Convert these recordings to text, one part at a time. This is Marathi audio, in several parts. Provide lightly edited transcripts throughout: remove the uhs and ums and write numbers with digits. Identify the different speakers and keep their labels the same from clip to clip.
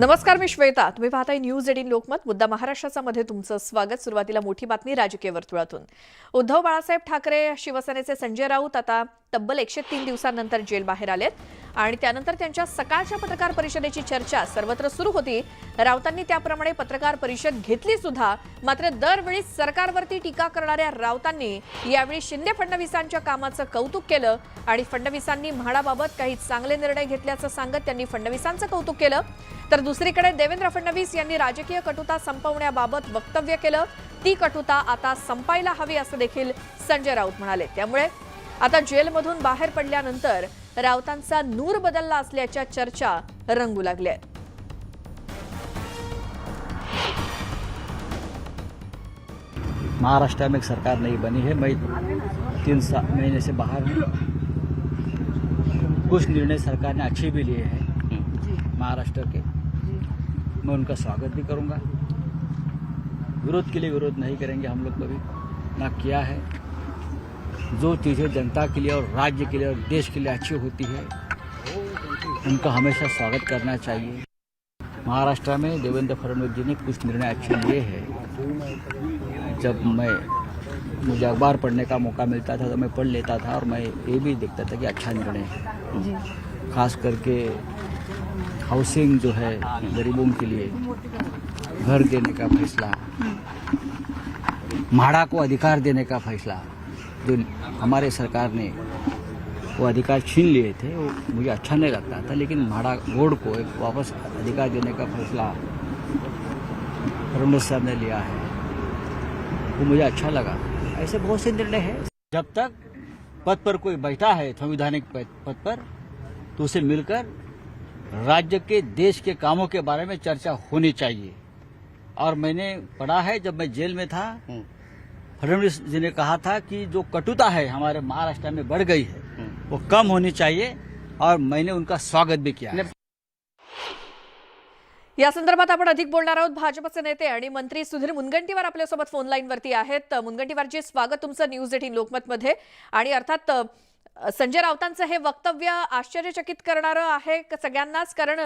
Speaker 1: नमस्कार, मी श्वेता. तुम्ही पाहताय न्यूज 18 लोकमत. मुद्दा महाराष्ट्राचा मध्ये तुमचं स्वागत. सुरुवातीला मोठी बातमी राजकीय वर्तुळातून. उद्धव बाळासाहेब ठाकरे शिवसेनेचे संजय राऊत आता तब्बल 103 दिवसांनंतर जेल बाहेर आलेत आणि त्यानंतर त्यांच्या सकाळच्या पत्रकार परिषदेची चर्चा सर्वत्र सुरू होती. राऊतांनी त्याप्रमाणे पत्रकार परिषद घेतली सुद्धा. मात्र दरवेळी सरकारवरती टीका करणाऱ्या राऊतांनी यावेळी शिंदे फडणवीसांच्या कामाचं कौतुक केलं आणि फडणवीसांनी म्हाडाबाबत काही चांगले निर्णय घेतल्याचं सांगत त्यांनी फडणवीसांचं कौतुक केलं. तर दुसरीकडे देवेंद्र फडणवीस यांनी राजकीय कटुता संपवण्याबाबत वक्तव्य केलं. ती कटुता आता संपायला हवी असं देखील संजय राऊत म्हणाले. त्यामुळे आता जेलमधून बाहेर पडल्यानंतर राऊतांचा नूर बदलला असल्याच्या चर्चा रंगू लागल्या.
Speaker 2: महाराष्ट्र में एक सरकार नहीं बनी है। मैं 3 महीने से बाहर हूँ। कुछ निर्णय सरकार ने अच्छे भी लिए हैं महाराष्ट्र के। मैं उनका स्वागत भी करूंगा। विरोध के लिए विरोध नहीं करेंगे हम लोग कभी, ना किया है। जो चीज़ें जनता के लिए और राज्य के लिए और देश के लिए अच्छी होती है उनका हमेशा स्वागत करना चाहिए। महाराष्ट्र में देवेंद्र फडणवीस जी ने कुछ निर्णय अच्छे लिए हैं। जब मुझे अखबार पढ़ने का मौका मिलता था तो मैं पढ़ लेता था और मैं ये भी देखता था कि अच्छा निर्णय है। खास करके हाउसिंग जो है गरीबों के लिए घर देने का फैसला, म्हाडा को अधिकार देने का फैसला, जो हमारे सरकार ने वो अधिकार छीन लिए थे वो मुझे अच्छा नहीं लगता था। लेकिन म्हाडा बोर्ड को एक वापस अधिकार देने का फैसला फडणवीस साहब ने लिया है, वो मुझे अच्छा लगा। ऐसे बहुत से निर्णय हैं। जब तक पद पर कोई बैठा है संवैधानिक पद पर तो उसे मिलकर राज्य के देश के कामों के बारे में चर्चा होनी चाहिए। और मैंने पढ़ा है, जब मैं जेल में था फडणवीस जी ने कहा था कि जो कटुता है हमारे महाराष्ट्र में बढ़ गई है वो कम होनी चाहिए और मैंने उनका स्वागत भी किया।
Speaker 1: या संदर्भात आपण अधिक बोलणार आहोत. भाजपचे नेते आणि मंत्री सुधीर मुनगंटीवार आपल्यासोबत फोन लाईन वरती आहेत. मुनगंटीवारजी, स्वागत तुमचं न्यूज 18 लोकमत मध्ये. आणि अर्थात संजय राऊतांचं हे वक्तव्य आश्चर्यचकित करणारं आहे सगळ्यांनाच, कारण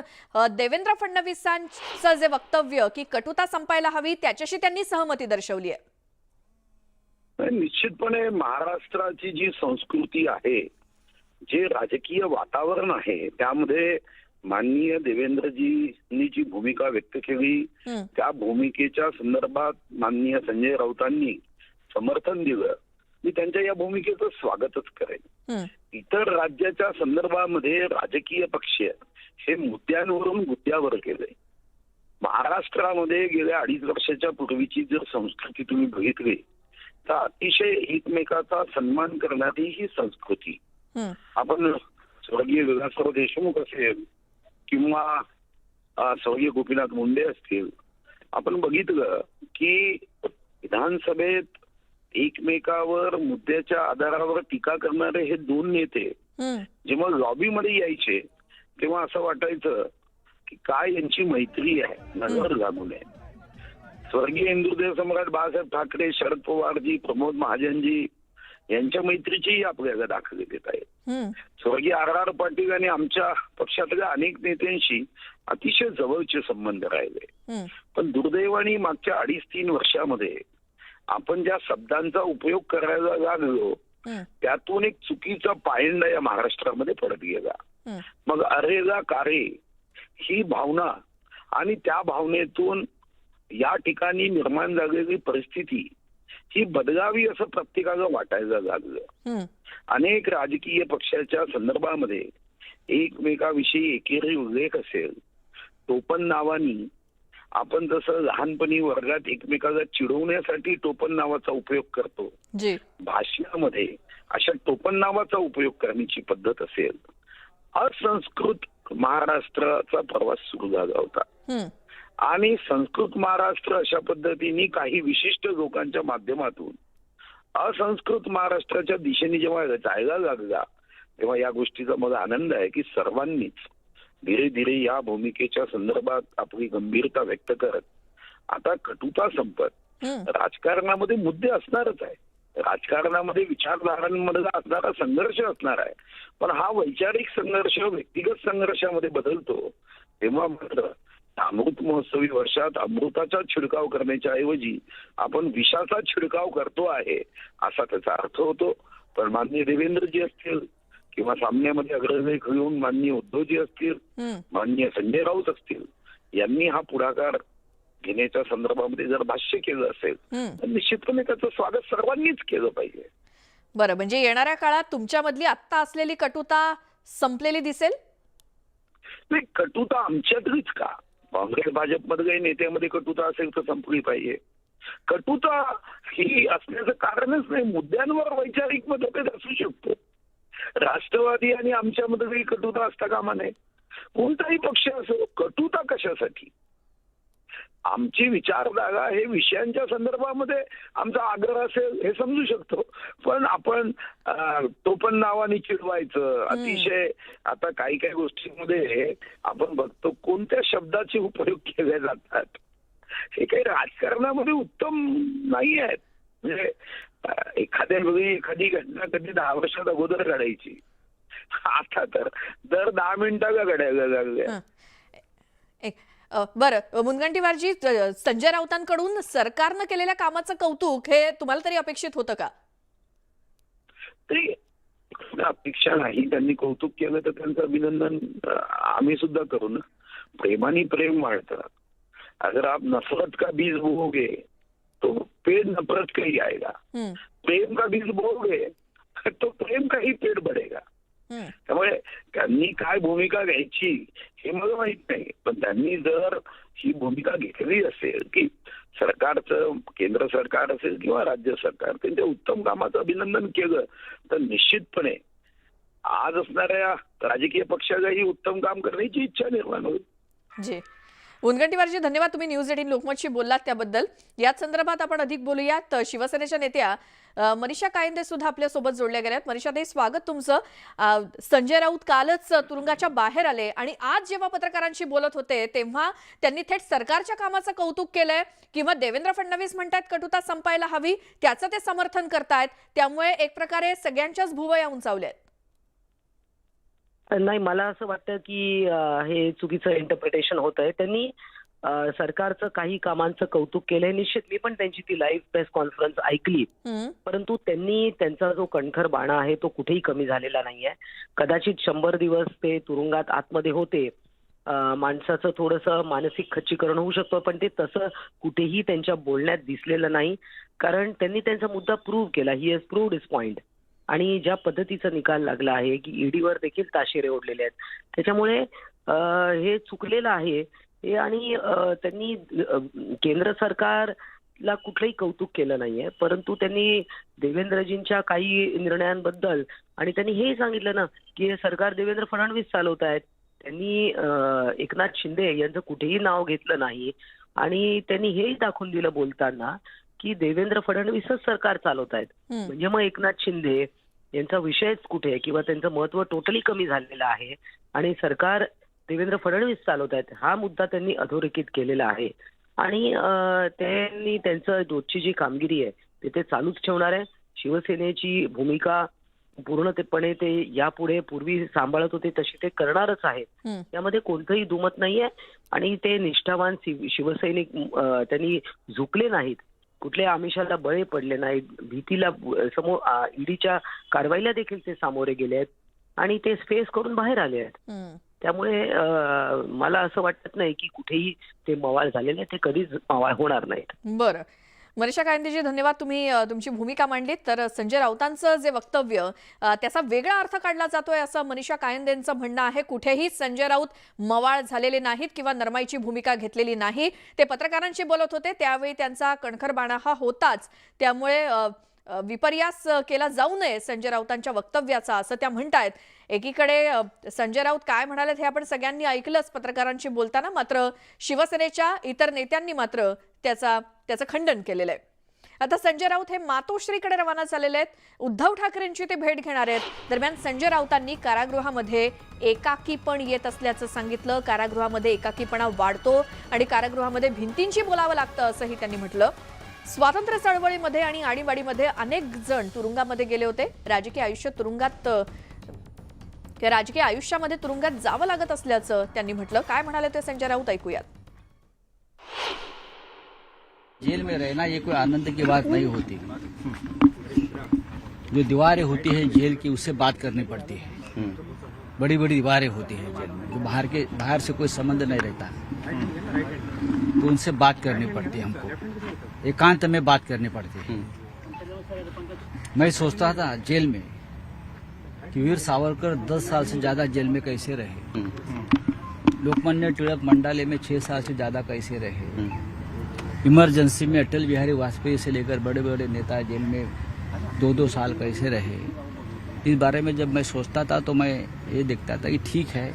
Speaker 1: देवेंद्र फडणवीसांचं जे वक्तव्य की कटुता संपायला हवी त्याच्याशी त्यांनी सहमती दर्शवली आहे.
Speaker 3: निश्चितपणे महाराष्ट्राची जी संस्कृती आहे, जे राजकीय वातावरण आहे, त्यामध्ये माननीय देवेंद्रजींनी जी भूमिका व्यक्त केली त्या भूमिकेच्या संदर्भात माननीय संजय राऊतांनी समर्थन दिलं. मी त्यांच्या या भूमिकेचं स्वागतच करेन. इतर राज्याच्या संदर्भामध्ये राजकीय पक्ष हे मुद्द्यांवरून मुद्द्यावर गेले. महाराष्ट्रामध्ये गेल्या 2.5 वर्षाच्या पूर्वीची जर संस्कृती तुम्ही बघितली तर अतिशय एकमेकाचा सन्मान करणारी ही संस्कृती. आपण स्वर्गीय विलासराव देशमुख असेल किंवा स्वर्गीय गोपीनाथ मुंडे असतील, आपण बघितलं की विधानसभेत एकमेकावर मुद्द्याच्या आधारावर टीका करणारे हे 2 नेते जेव्हा लॉबीमध्ये यायचे तेव्हा असं वाटायचं की काय यांची मैत्री आहे, नजर लागू नये. स्वर्गीय हिंदुदेव सम्राट बाळासाहेब ठाकरे, शरद पवारजी, प्रमोद महाजनजी यांच्या मैत्रीचेही आपल्याला दाखले देत आहेत. स्वर्गीय आर पाटील आणि आमच्या पक्षातल्या अनेक नेत्यांशी अतिशय जवळचे संबंध राहिले. पण दुर्दैवाने मागच्या 2.5-3 वर्षामध्ये आपण ज्या शब्दांचा उपयोग करायला लागलो त्यातून एक चुकीचा पायंडा या महाराष्ट्रामध्ये पडत गेला. मग अरेला कारे ही भावना आणि त्या भावनेतून या ठिकाणी निर्माण झालेली परिस्थिती ही बदलावी असं प्रत्येकाला वाटायला लागलं. अनेक राजकीय पक्षाच्या संदर्भामध्ये एकमेकाविषयी एकेरी उल्लेख असेल. टोपण नावानी आपण जसं लहानपणी वर्गात एकमेकाला चिडवण्यासाठी टोपण नावाचा उपयोग करतो, भाषणामध्ये अशा टोपण नावाचा उपयोग करण्याची पद्धत असेल. असंस्कृत महाराष्ट्राचा प्रवास सुरू झाला होता आणि संस्कृत महाराष्ट्र अशा पद्धतीने काही विशिष्ट लोकांच्या माध्यमातून असंस्कृत महाराष्ट्राच्या दिशेने जेव्हा जायला लागला तेव्हा या गोष्टीचा मला आनंद आहे की सर्वांनीच धीरे धीरे या भूमिकेच्या संदर्भात आपली गंभीरता व्यक्त करत आता कटुता संपत राजकारणामध्ये मुद्दे असणारच आहे. राजकारणामध्ये विचारधारांमध्ये असणारा संघर्ष असणार आहे, पण हा वैचारिक संघर्ष व्यक्तिगत संघर्षामध्ये बदलतो तेव्हा मात्र अमृत महोत्सवी वर्षात अमृताचा छिडकाव करण्याच्या ऐवजी आपण विषाचा छिडकाव करतो आहे असा त्याचा अर्थ होतो. पण माननीय देवेंद्रजी असतील किंवा सामन्यामध्ये अग्रलेख घेऊन माननीय उद्धवजी असतील, माननीय संजय राऊत असतील, यांनी हा पुढाकार घेण्याच्या संदर्भामध्ये जर भाष्य केलं असेल तर निश्चितपणे त्याचं स्वागत सर्वांनीच केलं पाहिजे.
Speaker 1: बरं, म्हणजे येणाऱ्या काळात तुमच्यामधली आत्ता असलेली कटुता संपलेली दिसेल?
Speaker 3: नाही, कटुता आमच्यातलीच का? काँग्रेस भाजपमध्ये नेत्यामध्ये कटुता असेल तर संपली पाहिजे. कटुता ही असण्याचं कारणच नाही. मुद्द्यांवर वैचारिक मतभेद असू शकतो. राष्ट्रवादी आणि आमच्यामध्ये कटुता असता कामा नये. कोणताही पक्ष असो, कटुता कशासाठी? आमची विचारधारा हे विषयांच्या संदर्भामध्ये आमचा आग्रह असेल हे समजू शकतो, पण आपण टोपण नावाने चिडवायचं अतिशय. आता काही काही गोष्टींमध्ये आपण बघतो कोणत्या शब्दाचे उपयोग केले जातात, हे काही राजकारणामध्ये उत्तम नाही आहेत. म्हणजे एखाद्या वेळी एखादी घटना कधी 10 वर्षात अगोदर घडायची, आता तर दर 10 मिनिटाला घडायला लागल्या.
Speaker 1: बरं, मुनगंटीवारजी, संजय राऊतांकडून सरकारनं केलेल्या कामाचं कौतुक हे तुम्हाला तरी अपेक्षित होतं का?
Speaker 3: तरी अपेक्षा नाही. त्यांनी कौतुक केलं तर त्यांचं अभिनंदन आम्ही सुद्धा करू ना. प्रेमाने प्रेम वाढतं. अगर आप नफरत का बीज बोओगे तो पेड़ नफरत का ही आएगा. प्रेम का बीज बोओगे तो प्रेम का ही पेड़ बढ़ेगा. त्यामुळे त्यांनी काय भूमिका घ्यायची हे मला माहित नाही, पण त्यांनी जर ही भूमिका घेतली असेल की सरकारचं, केंद्र सरकार असेल किंवा राज्य सरकार, त्यांच्या उत्तम कामाचं अभिनंदन केलं तर निश्चितपणे आज असणाऱ्या राजकीय पक्षालाही उत्तम काम करण्याची इच्छा निर्माण होईल.
Speaker 1: जी, मुनगंटीवारजी, धन्यवाद. तुम्ही न्यूज 18 लोकमतशी बोललात त्याबद्दल. याच संदर्भात आपण अधिक बोलूयात. शिवसेनेच्या नेत्या मनीषा कायंदे सुद्धा आपल्या सोबत जोडल्या गेल्यात. मनीषाताई, स्वागत तुमचं. संजय राऊत कालच तुरुंगाच्या बाहेर आले आणि आज जेव्हा पत्रकारांशी बोलत होते तेव्हा त्यांनी थेट सरकारच्या कामाचं कौतुक केलंय किंवा देवेंद्र फडणवीस म्हणतात कटुता संपायला हवी, त्याचं ते समर्थन करतायत. त्यामुळे एक प्रकारे सगळ्यांच्याच भुवया उंचावल्यात.
Speaker 4: नाही, मला असं वाटतं की हे चुकीचं इंटरप्रिटेशन होत आहे. त्यांनी सरकारचं काही कामांचं कौतुक केलंय. निश्चित मी पण त्यांची ती लाईव्ह प्रेस कॉन्फरन्स ऐकली, परंतु त्यांनी त्यांचा जो कणखर बाणा आहे तो कुठेही कमी झालेला नाहीये. कदाचित 100 दिवस ते तुरुंगात आतमध्ये होते, माणसाचं थोडंसं मानसिक खच्चीकरण होऊ शकतं, पण ते तसं कुठेही त्यांच्या बोलण्यात दिसलेलं नाही. कारण त्यांनी त्यांचा मुद्दा प्रूव्ह केला. He has proved his point. आणि ज्या पद्धतीचा निकाल लागला आहे की ईडीवर देखील ताशेरे ओढलेले आहेत, त्याच्यामुळे हे चुकलेलं आहे हे. आणि त्यांनी केंद्र सरकारला कुठलंही कौतुक केलं नाहीये, परंतु त्यांनी देवेंद्रजींच्या काही निर्णयांबद्दल, आणि त्यांनी हेही सांगितलं ना की हे सरकार देवेंद्र फडणवीस चालवत आहेत. त्यांनी एकनाथ शिंदे यांचं कुठेही नाव घेतलं नाही आणि त्यांनी हेही दाखवून दिलं बोलताना की देवेंद्र फडणवीसच सरकार चालवत आहेत. म्हणजे मग एकनाथ शिंदे यांचा विषयच कुठे आहे किंवा त्यांचं महत्व टोटली कमी झालेलं आहे आणि सरकार देवेंद्र फडणवीस चालवत आहेत हा मुद्दा त्यांनी अधोरेखित केलेला आहे. आणि त्यांनी त्यांचं रोजची जी कामगिरी आहे ते चालूच ठेवणार आहे. शिवसेनेची भूमिका पूर्णपणे ते यापुढे पूर्वी सांभाळत होते तशी ते करणारच आहेत, यामध्ये कोणतंही दुमत नाहीये. आणि ते निष्ठावान शिवसैनिक, त्यांनी झुकले नाहीत, कुठल्या आमिषाला बळी पडले नाहीत, भीतीला समोर ईडीच्या कारवाईला देखील ते सामोरे गेले आहेत आणि ते फेस करून बाहेर आले आहेत. त्यामुळे मला असं वाटत नाही की कुठेही ते मवाळ झालेले, ते कधीच मवाळ होणार नाहीत.
Speaker 1: बरं, मनीषा कायंदेजी, धन्यवाद. तुम्ही तुमची भूमिका मांडलीत. तर संजय राऊतांचं जे वक्तव्य त्याचा वेगळा अर्थ काढला जातोय असं मनीषा कायंदेंचं म्हणणं आहे. कुठेही संजय राऊत मवाळ झालेले नाहीत किंवा नरमाईची भूमिका घेतलेली नाही. ते पत्रकारांशी बोलत होते त्यावेळी त्यांचा कणखर बाणा हा होताच. त्यामुळे विपर्यास केला जाऊ नये संजय राऊतांच्या वक्तव्याचा असं त्या म्हणतायत. एकीकडे संजय राऊत काय म्हणालेत हे आपण सगळ्यांनी ऐकलंच पत्रकारांशी बोलताना, मात्र शिवसेनेच्या इतर नेत्यांनी मात्र त्याचं खंडन केलेलं आहे. आता संजय राऊत हे मातोश्रीकडे रवाना झालेले आहेत. उद्धव ठाकरेंची ते भेट घेणार आहेत. दरम्यान संजय राऊतांनी कारागृहामध्ये एकाकीपण येत असल्याचं सांगितलं. कारागृहामध्ये एकाकीपणा वाढतो आणि कारागृहामध्ये भिंतींशी बोलावं लागतं असंही त्यांनी म्हटलं. स्वातंत्र्य चळवळीमध्ये आणि आणीबाणीमध्ये अनेक जण तुरुंगामध्ये गेले होते. राजकीय आयुष्यामध्ये तुरुंगात जावं लागत असल्याचं त्यांनी म्हटलं. काय म्हणाले ते संजय राऊत ऐकूयात.
Speaker 2: जेल में रहना ये कोई आनंद की बात नहीं होती। जो दीवारें होती है जेल की उससे बात करनी पड़ती है। बड़ी बड़ी दीवारें होती है जेल में, जो बाहर से कोई संबंध नहीं रहता, तो उनसे बात करनी पड़ती है हमको, एकांत में बात करनी पड़ती है। मैं सोचता था जेल में कि वीर सावरकर 10 साल से ज्यादा जेल में कैसे रहे, लोकमान्य तिलक मंडाले में 6 साल से ज्यादा कैसे रहे, इमरजेंसी में अटल बिहारी वाजपेयी से लेकर बड़े बड़े नेता जेल में 2-2 साल कैसे रहे। इस बारे में जब मैं सोचता था तो मैं ये देखता था कि ठीक है,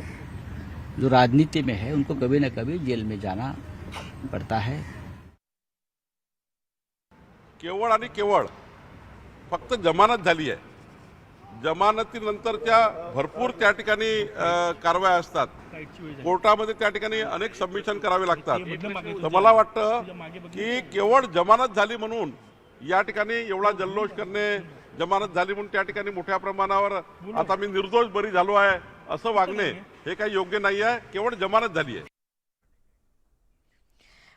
Speaker 2: जो राजनीति में है उनको कभी न कभी जेल में जाना पड़ता है।
Speaker 5: केवळ आणि केवळ फक्त जमानत झाली आहे। जमानतीनंतरच्या भरपूर त्या ठिकाणी कारवाया असतात, कोर्टामध्ये त्या ठिकाणी अनेक सबमिशन करावे लागतात। तर मला वाटतं की केवळ जमानत झाली म्हणून या ठिकाणी एवढा जल्लोष करणे, जमानत झाली म्हणून त्या ठिकाणी मोठ्या प्रमाणावर आता मी निर्दोष बरी झालो आहे असं वागणे हे काही योग्य नाही आहे। केवळ जमानत झाली आहे।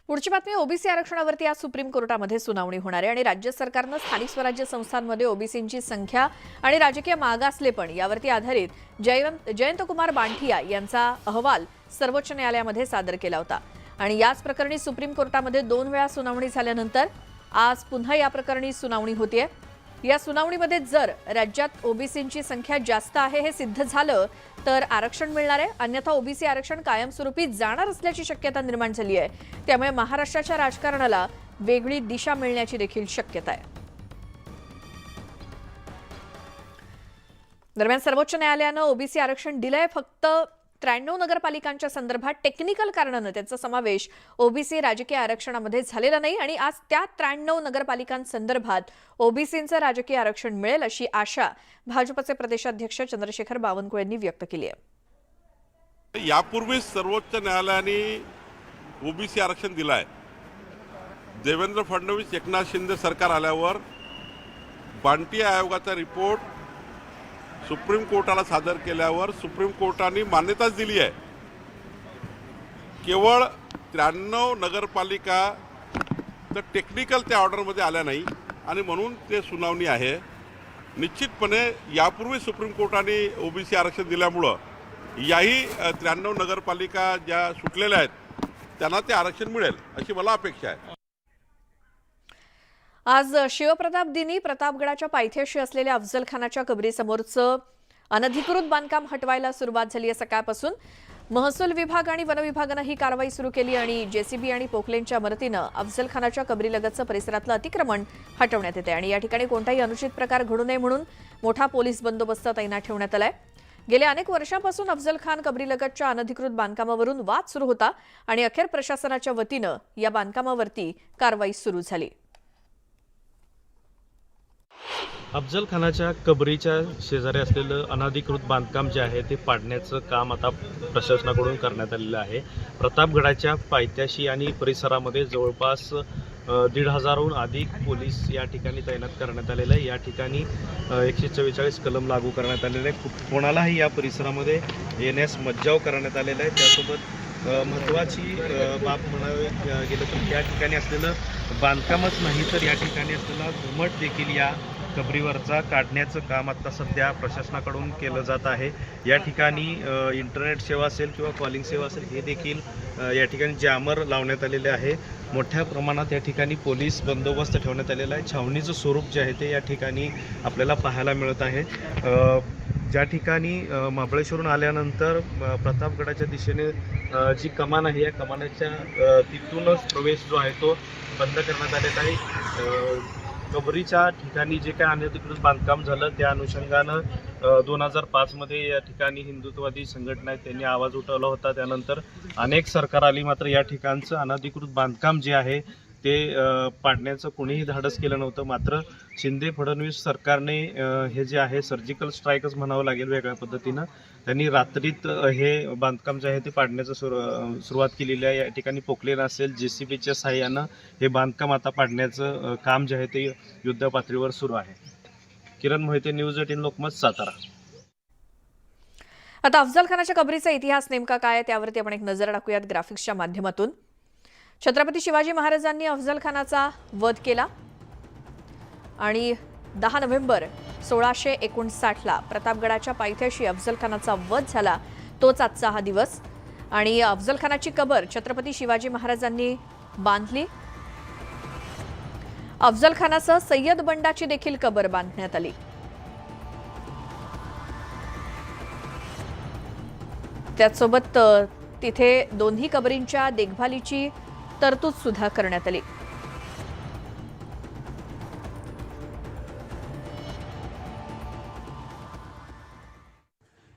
Speaker 1: पुढची बातमी, ओबीसी आरक्षणावरती आज सुप्रीम कोर्टामध्ये सुनावणी होणार आहे आणि राज्य सरकारनं स्थानिक स्वराज्य संस्थांमध्ये ओबीसींची संख्या आणि राजकीय मागासलेपण यावरती आधारित जयंतकुमार बांठिया यांचा अहवाल सर्वोच्च न्यायालयामध्ये सादर केला होता आणि याच प्रकरणी सुप्रीम कोर्टामध्ये 2 वेळा सुनावणी झाल्यानंतर आज पुन्हा या प्रकरणी सुनावणी होतीये। या सुनावणीमध्ये जर राज्यात ओबीसींची संख्या जास्त आहे हे सिद्ध झालं तर आरक्षण मिळणार आहे, अन्यथा ओबीसी आरक्षण कायमस्वरूपी जाणार असल्याची शक्यता निर्माण झाली आहे। त्यामुळे महाराष्ट्राच्या राजकारणाला वेगळी दिशा मिळण्याची देखील शक्यता आहे। दरम्यान सर्वोच्च न्यायालयानं ओबीसी आरक्षण दिलंय, फक्त 93 नगरपालिकांच्या संदर्भात टेक्निकल कारणानं त्यांचा समावेश ओबीसी राजकीय आरक्षणामध्ये झालेला नाही आणि आज त्या 93 नगरपालिकांसंदर्भात ओबीसींचं राजकीय आरक्षण मिळेल अशी आशा भाजपचे प्रदेशाध्यक्ष चंद्रशेखर बावनकुळे यांनी व्यक्त केली आहे।
Speaker 5: यापूर्वी सर्वोच्च न्यायालयाने ओबीसी आरक्षण दिलं आहे। देवेंद्र फडणवीस एकनाथ शिंदे सरकार आल्यावर बांटिया आयोगाचा रिपोर्ट सुप्रीम कोर्टाला सादर केल्यावर सुप्रीम कोर्टाने मान्यताच दिली आहे। केवळ 93 नगरपालिका तर टेक्निकल त्या ऑर्डरमध्ये आल्या नाही आणि म्हणून ते सुनावणी आहे। निश्चितपणे यापूर्वी सुप्रीम कोर्टाने ओबीसी आरक्षण दिल्यामुळं याही 93 नगरपालिका ज्या सुटलेल्या आहेत त्यांना ते आरक्षण मिळेल अशी मला अपेक्षा आहे।
Speaker 1: आज शिवप्रताप दिनी प्रतापगडाच्या पायथ्याशी असलेल्या अफजल खानाच्या कबरीसमोरचं अनधिकृत बांधकाम हटवायला सुरुवात झाली आहे। सकाळपासून महसूल विभाग आणि वन विभागानं ही कारवाई सुरू केली आणि जेसीबी आणि पोकलेनच्या मदतीनं अफजल खानाच्या कबरीलगतचं परिसरातलं अतिक्रमण हटवण्यात येते आणि या ठिकाणी कोणताही अनुचित प्रकार घडू नये म्हणून मोठा पोलीस बंदोबस्त तैनात ठेवण्यात आलाय। गेल्या अनेक वर्षांपासून अफजल खान कबरीलगतच्या अनधिकृत बांधकामावरून वाद सुरू होता आणि अखेर प्रशासनाच्या वतीनं या बांधकामावरती कारवाई सुरू झाली।
Speaker 6: अफजल खानाच्या कबरीच्या शेजारी असलेलं अनधिकृत बांधकाम जे आहे ते पाडण्याचं काम आता प्रशासनाकडून करण्यात आलेलं आहे। प्रतापगडाच्या पायथ्याशी आणि परिसरामध्ये जवळपास 1,500हून अधिक पोलीस या ठिकाणी तैनात करण्यात आलेले आहे। या ठिकाणी 144 कलम लागू करण्यात आलेले आहे। कोणालाही या परिसरामध्ये येण्यास मज्जाव करण्यात आलेला आहे। त्यासोबत महत्त्वाची बाब म्हणावे गेलं तर या ठिकाणी असलेलं बांधकामच नाही तर या ठिकाणी असलेला घुमट देखील या कबरीवरचा काढण्याचं काम आता सध्या प्रशासनाकडून केलं जात आहे। या ठिकाणी इंटरनेट सेवा असेल किंवा कॉलिंग सेवा असेल हे देखील या ठिकाणी जॅमर लावण्यात आलेले आहे। मोठ्या प्रमाणात या ठिकाणी पोलीस बंदोबस्त ठेवण्यात आलेला आहे। छावणीचं स्वरूप जे आहे ते या ठिकाणी आपल्याला पाहायला मिळत आहे। ज्या ठिकाणी महाबळेश्वरून आल्यानंतर प्रतापगडाच्या दिशेने जी कमान आहे या कमानाच्या तिथूनच प्रवेश जो आहे तो बंद करण्यात आलेला आहे। कबरीच्या ठिकाणी जे काही अनधिकृत बांधकाम झालं त्या अनुषंगानं 2005 मध्ये या ठिकाणी हिंदुत्ववादी संघटना आहेत त्यांनी आवाज उठवला होता। त्यानंतर अनेक सरकार आली, मात्र या ठिकाणचं अनधिकृत बांधकाम जे आहे ते पाडण्याचं कोणीही धाडस केलं नव्हतं। मात्र शिंदे फडणवीस सरकारने हे जे आहे सर्जिकल स्ट्राईकच म्हणावं लागेल वेगळ्या पद्धतीनं, त्यांनी रात्रीत हे बांधकाम जे आहे ते पाडण्याचं सुरुवात केलेली आहे। या ठिकाणी पोकलेन असेल जेसीबीच्या सहाय्यानं हे बांधकाम आता पाडण्याचं काम जे आहे ते युद्ध पातळीवर सुरू आहे। किरण मोहिते, न्यूज 18 लोकमत, सातारा।
Speaker 1: आता अफजल खानाच्या कबरीचा इतिहास नेमका काय त्यावरती आपण एक नजर टाकूयात ग्राफिक्सच्या माध्यमातून। छत्रपती शिवाजी महाराजांनी अफजल खानाचा वध केला आणि 10 नोव्हेंबर 1659ला प्रतापगडाच्या पायथ्याशी अफजल खानाचा वध झाला. तोच आजचा हा दिवस. आणि अफजल खानाची कबर छत्रपती शिवाजी महाराजांनी बांधली. अफजल खानासह सय्यद बंडाची देखील कबर बांधण्यात आली. त्याचसोबत तिथे दोन्ही कबरींच्या देखभालीची तरतूद सुद्धा करण्यात आली.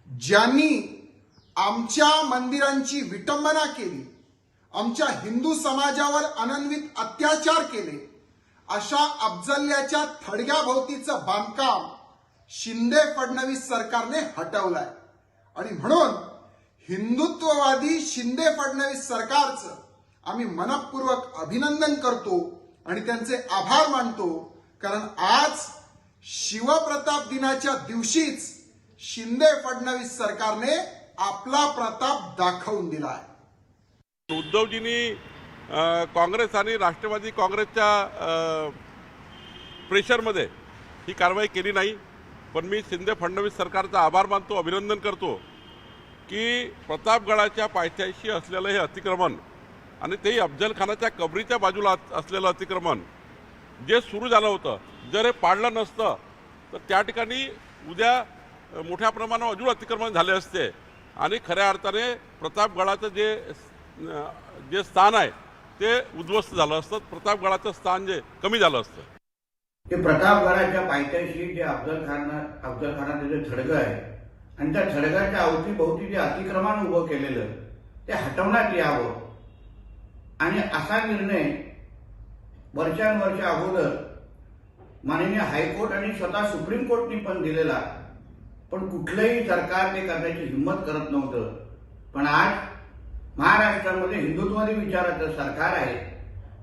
Speaker 7: ज्यांनी आमच्या मंदिरांची विटंबना केली, आमच्या हिंदू समाजावर अनन्वित अत्याचार केले, अशा अफजल्याच्या थडग्याभोवतीचं बांधकाम शिंदे फडणवीस सरकारने हटवलंय. आणि म्हणून हिंदुत्ववादी शिंदे फडणवीस सरकारचं आम्ही मनपूर्वक अभिनंदन करतो आणि त्यांचे आभार मानतो. कारण आज शिवप्रताप दिनाच्या दिवशीच शिंदे फडणवीस सरकारने आपला प्रताप दाखवून दिलाय.
Speaker 5: उद्धवजींनी काँग्रेस आणि राष्ट्रवादी काँग्रेसच्या प्रेशरमध्ये ही कारवाई केली नाही. पण मी शिंदे फडणवीस सरकारचा आभार मानतो, अभिनंदन करतो की प्रतापगडाच्या पायथ्याशी असलेलं हे अतिक्रमण आणि तेही अफजल खानाच्या कबरीच्या बाजूला असलेलं अतिक्रमण जे सुरू झालं होतं, जर हे पाडलं नसतं तर त्या ठिकाणी उद्या मोठ्या प्रमाणावर अजून अतिक्रमण झाले असते आणि खऱ्या अर्थाने प्रतापगडाचं जे स्थान आहे ते उद्ध्वस्त झालं असतं. प्रतापगडाचं स्थान जे कमी झालं असतं.
Speaker 8: ते प्रतापगडाच्या पायथ्याशी जे अफजल खानाचं जे थडगं आहे आणि त्या थडगाच्या अवतीभोवती जे अतिक्रमण उभं केलेलं ते हटवण्यात यावं आणि असा निर्णय वर्षानुवर्ष अगोदर माननीय हायकोर्ट आणि स्वतः सुप्रीम कोर्टनी पण दिलेला. पण कुठलंही सरकार ते करण्याची हिंमत करत नव्हतं. पण आज महाराष्ट्रामध्ये हिंदुत्ववादी विचाराचं सरकार आहे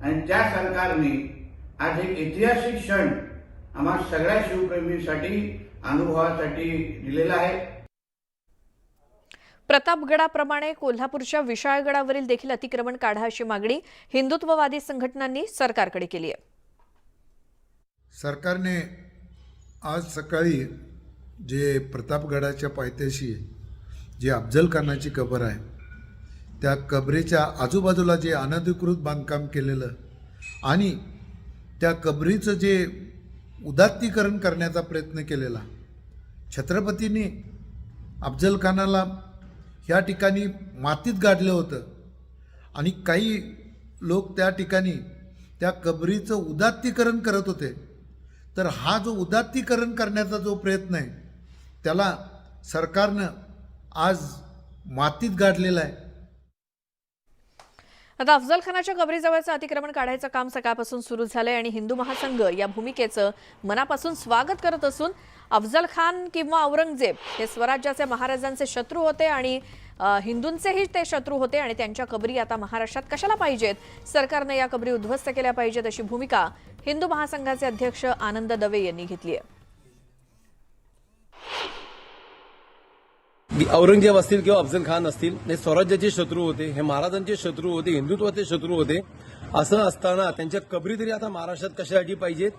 Speaker 8: आणि त्या सरकारने आज एक ऐतिहासिक क्षण आम्हा सगळ्या शिवप्रेमींसाठी अनुभवासाठी दिलेला आहे.
Speaker 1: प्रतापगडाप्रमाणे कोल्हापूरच्या विशाळगडावरील देखील अतिक्रमण काढा अशी मागणी हिंदुत्ववादी संघटनांनी सरकारकडे केली आहे.
Speaker 9: सरकारने आज सकाळी जे प्रतापगडाच्या पायथ्याशी जे अफजल खानाची कबर आहे त्या कबरीच्या आजूबाजूला जे अनधिकृत बांधकाम केलेलं आणि त्या कबरीचं जे उदात्तीकरण करण्याचा प्रयत्न केलेला, छत्रपतींनी अफजल खानाला ह्या ठिकाणी मातीत गाडलं होतं आणि काही लोक त्या ठिकाणी त्या कबरीचं उदात्तीकरण करत होते. तर हा जो उदात्तीकरण करण्याचा जो प्रयत्न आहे त्याला सरकारनं आज मातीत गाडलेला आहे.
Speaker 1: आता अफजल खानाच्या कबरीजवळचं अतिक्रमण काढायचं काम सकाळपासून सुरू झालंय आणि हिंदू महासंघ या भूमिकेचं मनापासून स्वागत करत असून अफजल खान किंवा औरंगजेब हे स्वराज्याचे महाराजांचे शत्रू होते आणि हिंदूंचेही ते शत्रू होते आणि त्यांच्या कबरी आता महाराष्ट्रात कशाला पाहिजेत, सरकारने या कबरी उद्ध्वस्त केल्या पाहिजेत अशी भूमिका हिंदू महासंघाचे अध्यक्ष आनंद दवे यांनी घेतली आहे.
Speaker 10: औरंगजेब असतील किंवा अफजल खान असतील हे स्वराज्याचे शत्रू होते, हे महाराजांचे शत्रू होते, हिंदुत्वाचे शत्रू होते. असं असताना त्यांच्या कबरी तरी आता महाराष्ट्रात कशासाठी पाहिजेत?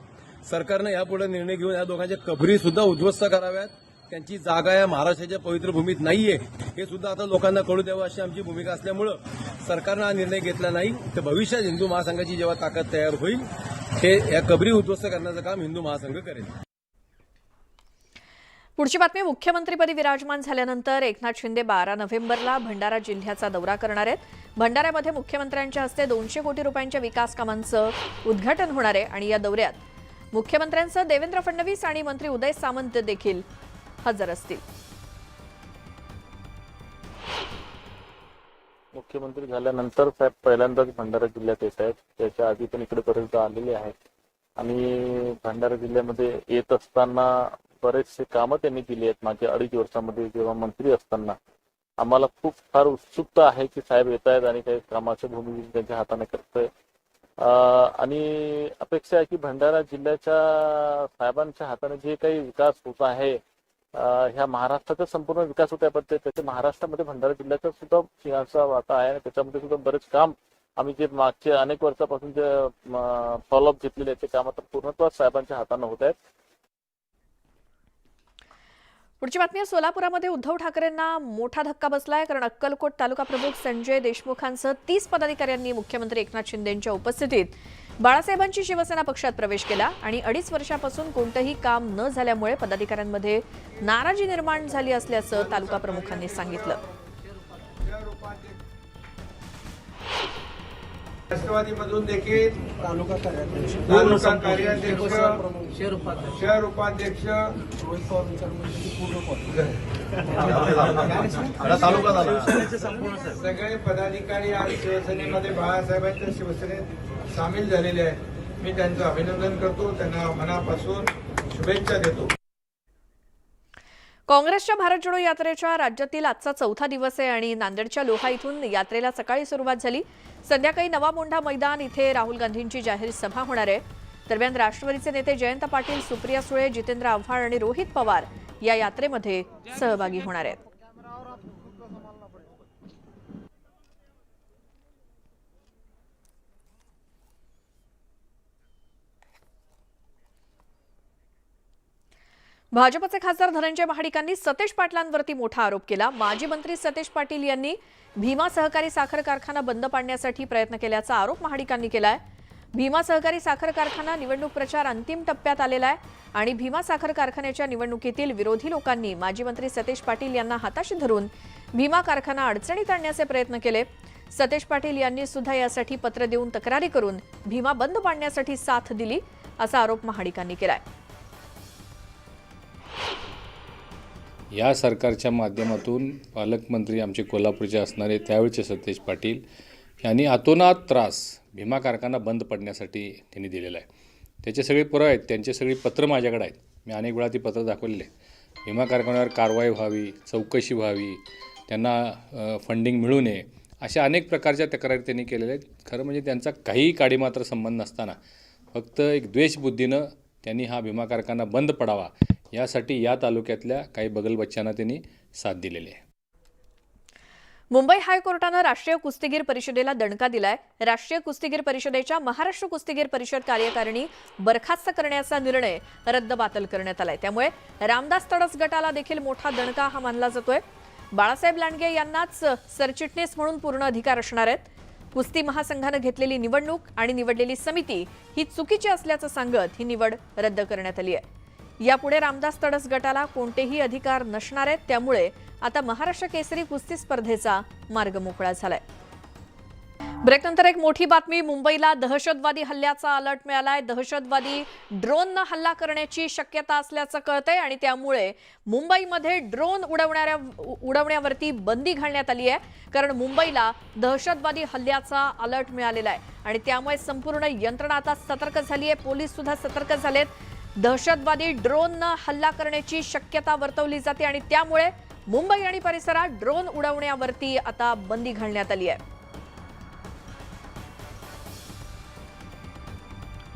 Speaker 10: सरकारनं यापुढे निर्णय घेऊन या दोघांच्या कबरी सुद्धा उद्ध्वस्त कराव्यात. त्यांची जागा या महाराष्ट्राच्या पवित्र भूमीत नाहीये हे सुद्धा आता लोकांना कळू द्यावं अशी आमची भूमिका असल्यामुळं सरकारनं हा निर्णय घेतला नाही. तर भविष्यात हिंदू महासंघाची जेव्हा ताकद तयार होईल हे या कबरी उद्ध्वस्त करण्याचं काम हिंदू महासंघ करेल.
Speaker 1: पुढची बातमी. मुख्यमंत्रीपदी विराजमान झाल्यानंतर एकनाथ शिंदे 12 नोव्हेंबरला भंडारा जिल्ह्याचा दौरा करणार आहेत. भंडाऱ्यामध्ये मुख्यमंत्र्यांच्या हस्ते 200 कोटी रुपयांच्या विकास कामांचं उद्घाटन होणार आहे आणि या दौऱ्यात मुख्यमंत्र्यांसह देवेंद्र फडणवीस आणि मंत्री उदय सामंत देखील हजर असतील.
Speaker 11: मुख्यमंत्री झाल्यानंतर साहेब पहिल्यांदाच भंडारा जिल्ह्यात येत आहेत. त्याच्या आधी पण इकडे बरेचदा आलेले आहेत आणि भंडारा जिल्ह्यामध्ये येत असताना बरेचसे कामं त्यांनी केली आहेत. मागच्या 2.5 वर्षामध्ये जेव्हा मंत्री असताना आम्हाला खूप फार उत्सुकता आहे की साहेब येत आहेत आणि काही कामाच्या भूमी त्यांच्या हाताने करतोय आणि अपेक्षा आहे की भंडारा जिल्ह्याच्या साहेबांच्या हाताने जे काही विकास होत आहे ह्या महाराष्ट्राचा संपूर्ण विकास होत आहे, पण त्याच्या महाराष्ट्रामध्ये भंडारा जिल्ह्याचा सुद्धा सिंहाचा वाटा आहे आणि त्याच्यामध्ये सुद्धा बरेच काम आम्ही जे मागचे अनेक वर्षापासून जे फॉलोअप घेतलेले आहेत ते काम आता पूर्णत्वास साहेबांच्या हाताने होत आहेत.
Speaker 1: पुढची बातमी आहे. सोलापुरामध्ये उद्धव ठाकरेंना मोठा धक्का बसलाय, कारण अक्कलकोट तालुका प्रमुख संजय देशमुखांसह 30 पदाधिकाऱ्यांनी मुख्यमंत्री एकनाथ शिंदेंच्या उपस्थितीत बाळासाहेबांची शिवसेना पक्षात प्रवेश केला आणि 2.5 वर्षापासून कोणतंही काम न झाल्यामुळे पदाधिकाऱ्यांमध्ये नाराजी निर्माण झाली असल्याचं तालुका प्रमुखांनी सांगितलं.
Speaker 12: राष्ट्रवादीमधून देखील तालुका कार्याध्यक्ष, शहर उपाध्यक्ष, सगळे पदाधिकारी आज शिवसेनेमध्ये बाळासाहेबांच्या शिवसेनेत सामील झालेले आहेत. मी त्यांचं अभिनंदन करतो, त्यांना मनापासून शुभेच्छा देतो.
Speaker 1: काँग्रेसच्या भारत जोडो यात्रेच्या राज्यातील आजचा 4था दिवस आहे आणि नांदेडच्या लोहा इथून यात्रेला सकाळी सुरुवात झाली. संध्याकाळी नवा मोंढा मैदान इथे राहुल गांधींची जाहीर सभा होणार आहे. दरम्यान राष्ट्रवादीचे नेते जयंत पाटील, सुप्रिया सुळे, जितेंद्र आव्हाड आणि रोहित पवार या यात्रेमध्ये सहभागी होणार आहेत. भाजपचे खासदार धनंजय महाडिकांनी सतेज पाटलांवरती मोठा आरोप केला. माजी मंत्री सतेज पाटील यांनी भीमा सहकारी साखर कारखाना बंद पाडण्यासाठी प्रयत्न केल्याचा आरोप महाडिकांनी केलाय. भीमा सहकारी साखर कारखाना निवडणूक प्रचार अंतिम टप्प्यात आलेला आहे आणि भीमा साखर कारखान्याच्या निवडणुकीतील विरोधी लोकांनी माजी मंत्री सतेज पाटील यांना हाताशी धरून भीमा कारखाना अडचणीत आणण्याचे प्रयत्न केले. सतेज पाटील यांनी सुद्धा यासाठी पत्र देऊन तक्रारी करून भीमा बंद पाडण्यासाठी साथ दिली असा आरोप महाडिकांनी केलाय.
Speaker 13: या सरकारच्या माध्यमातून पालकमंत्री आमचे कोल्हापूरचे असणारे त्यावेळचे सतेज पाटील यांनी अतोनात त्रास भीमा कारखाना बंद पडण्यासाठी त्यांनी दिलेला आहे. त्याचे सगळे पुरावे आहेत, त्यांचे सगळी पत्र माझ्याकडे आहेत. मी अनेक वेळा ती पत्र दाखवलेली आहे. भीमा कारखान्यावर कारवाई व्हावी, चौकशी व्हावी, त्यांना फंडिंग मिळू नये, अशा अनेक प्रकारच्या तक्रारी त्यांनी केलेल्या आहेत. खरं म्हणजे त्यांचा काहीही काडीमात्र संबंध नसताना फक्त एक द्वेषबुद्धीनं त्यांनी हा भीमा कारखाना बंद पडावा यासाठी या तालुक्यातल्या काही बगलबच्च्यांना त्यांनी साथ दिलेली आहे.
Speaker 1: मुंबई हायकोर्टानं राष्ट्रीय कुस्तीगीर परिषदेला दणका दिलाय. राष्ट्रीय कुस्तीगीर परिषदेच्या महाराष्ट्र कुस्तीगीर परिषद कार्यकारिणी बरखास्त करण्याचा निर्णय रद्दबातल करण्यात आलाय. त्यामुळे रामदास तडस गटाला देखील मोठा दणका हा मानला जातोय. बाळासाहेब लांडगे यांनाच सरचिटणीस म्हणून पूर्ण अधिकार असणार आहेत. कुस्ती महासंघानं घेतलेली निवडणूक आणि निवडलेली समिती ही चुकीची असल्याचं सांगत ही निवड रद्द करण्यात आली आहे. यापुढे रामदास तडस गटाला कोणतेही अधिकार नसणार आहेत. त्यामुळे आता महाराष्ट्र केसरी कुस्ती स्पर्धेचा मार्ग मोकळा झालाय. ब्रेकनंतर एक मोठी बातमी. मुंबईला दहशतवादी हल्ल्याचा अलर्ट मिळालाय. दहशतवादी ड्रोननं हल्ला करण्याची शक्यता असल्याचं कळतंय आणि त्यामुळे मुंबईमध्ये ड्रोन उडवण्यावरती बंदी घालण्यात आली आहे. कारण मुंबईला दहशतवादी हल्ल्याचा अलर्ट मिळालेला आहे आणि त्यामुळे संपूर्ण यंत्रणा आता सतर्क झाली आहे. पोलीस सुद्धा सतर्क झालेत. दहशतवादी ड्रोननं हल्ला करण्याची शक्यता वर्तवली जाते आणि त्यामुळे मुंबई आणि परिसरात ड्रोन उडवण्यावरती आता बंदी घालण्यात आली आहे.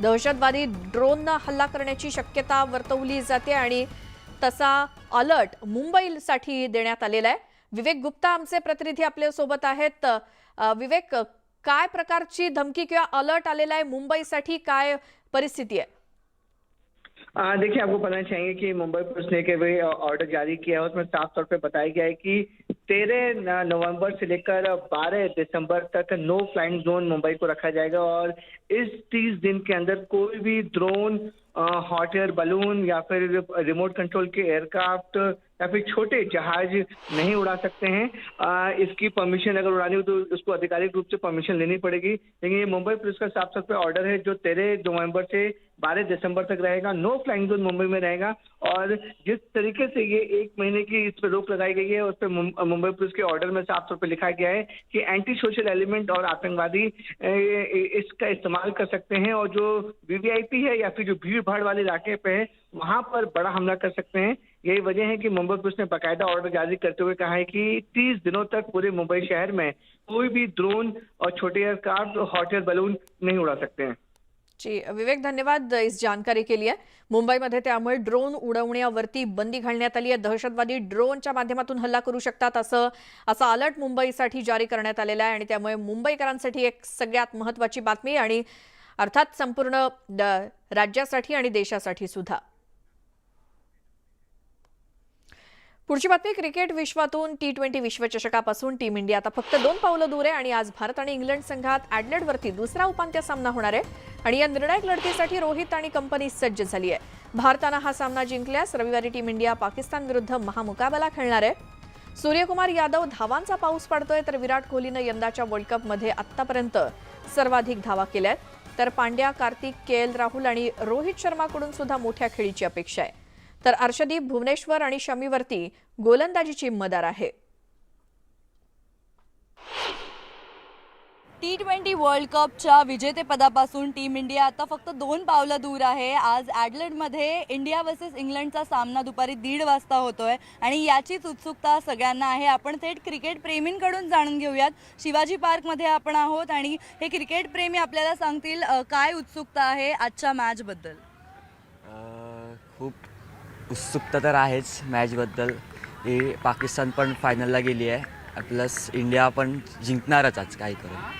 Speaker 1: दहशतवादी ड्रोननं हल्ला करण्याची शक्यता वर्तवली जाते आणि तसा अलर्ट मुंबईसाठी देण्यात आलेला आहे. विवेक गुप्ता आमचे प्रतिनिधी आपल्या सोबत आहेत. विवेक, काय प्रकारची धमकी किंवा अलर्ट आलेला आहे मुंबईसाठी, काय परिस्थिती आहे?
Speaker 14: देखिए, आपको बताना चाहेंगे कि मुंबई पुलिस ने एक ऑर्डर जारी किया है, उसमें साफ तौर पे बताया गया है कि 13 नवंबर से लेकर 12 दिसंबर तक नो फ्लाइंग जोन मुंबई को रखा जाएगा और इस 30 दिन के अंदर कोई भी ड्रोन, हॉट एयर बलून या फिर रिमोट कंट्रोल के एयरक्राफ्ट या फिर छोटे जहाज नहीं उड़ा सकते हैं. इसकी परमिशन अगर उड़ानी हो तो उसको आधिकारिक रूप से परमिशन लेनी पड़ेगी. लेकिन ये मुंबई पुलिस का साफ साफ ऑर्डर है जो 13 नवंबर से 12 दिसंबर तक रहेगा. नो फ्लाइंग जोन मुंबई में रहेगा और जिस तरीके से ये 1 महीने की इस पर रोक लगाई गई है उस पर मुंबई पुलिस के ऑर्डर में साफ तौर पर लिखा गया है कि एंटी सोशल एलिमेंट और आतंकवादी इसका इस्तेमाल कर सकते हैं और जो वीवीआईपी है या फिर जो भीड़ भाड़ वाले इलाके पे है वहां पर बड़ा हमला कर सकते हैं. यही वजह है कि मुंबई पुलिस ने बाकायदा ऑर्डर जारी करते हुए कहा है कि 30 दिनों तक पूरे मुंबई शहर में कोई भी ड्रोन और छोटे एयरक्राफ्ट, हॉट एयर बलून नहीं उड़ा सकते हैं.
Speaker 1: जी विवेक, धन्यवाद इस जानकारी के लिए। मुंबईमध्ये त्यामुळे ड्रोन उडवण्यावरती बंदी घालण्यात आली आहे। दहशतवादी ड्रोनच्या माध्यमातून हल्ला करू शकतात असा अलर्ट मुंबईसाठी जारी करण्यात आलेला आहे आणि त्यामुळे मुंबईकरांसाठी एक सगळ्यात महत्त्वाची बातमी आणि अर्थात संपूर्ण राज्यासाठी आणि देशासाठी सुद्धा। पुढची बातमी, क्रिकेट विश्वातून T20 विश्वचषकापासून टीम इंडिया आता फक्त 2 पावलं दूर आहे आणि आज भारत आणि इंग्लंड संघात ॲडलेडवरती दुसरा उपांत्य सामना होणार आहे आणि या निर्णायक लढतीसाठी रोहित आणि कंपनी सज्ज झाली आहे। भारतानं हा सामना जिंकल्यास रविवारी टीम इंडिया पाकिस्तान विरुद्ध महामुकाबला खेळणार आहे। सूर्यकुमार यादव धावांचा पाऊस पाडतोय तर विराट कोहलीनं यंदाच्या वर्ल्ड कपमध्ये आतापर्यंत सर्वाधिक धावा केल्यात। तर पांड्या, कार्तिक, KL राहुल आणि रोहित शर्माकडून सुद्धा मोठ्या खेळीची अपेक्षा आहे। तर अर्शदीप, भुवनेश्वर आणि शमीवरती गोलंदाजीची मदार आहे।
Speaker 15: T20 वर्ल्ड कपच्या विजेतेपदापासून टीम इंडिया आता फक्त 2 पावलं दूर आहे। आज ॲडलेडमध्ये इंडिया वर्सेस इंग्लंडचा सामना दुपारी 1:30 वाजता होतोय आणि याचीच उत्सुकता सगळ्यांना आहे। आपण थेट क्रिकेट प्रेमींकडून जाणून घेऊयात। शिवाजी पार्कमध्ये आपण आहोत आणि हे क्रिकेट प्रेमी आपल्याला सांगतील काय उत्सुकता आहे आजच्या मॅचबद्दल।
Speaker 16: खूप उत्सुकता तर आहेच मॅचबद्दल। ही पाकिस्तान पण फायनलला गेली आहे, प्लस इंडिया पण जिंकणारच आज काही करून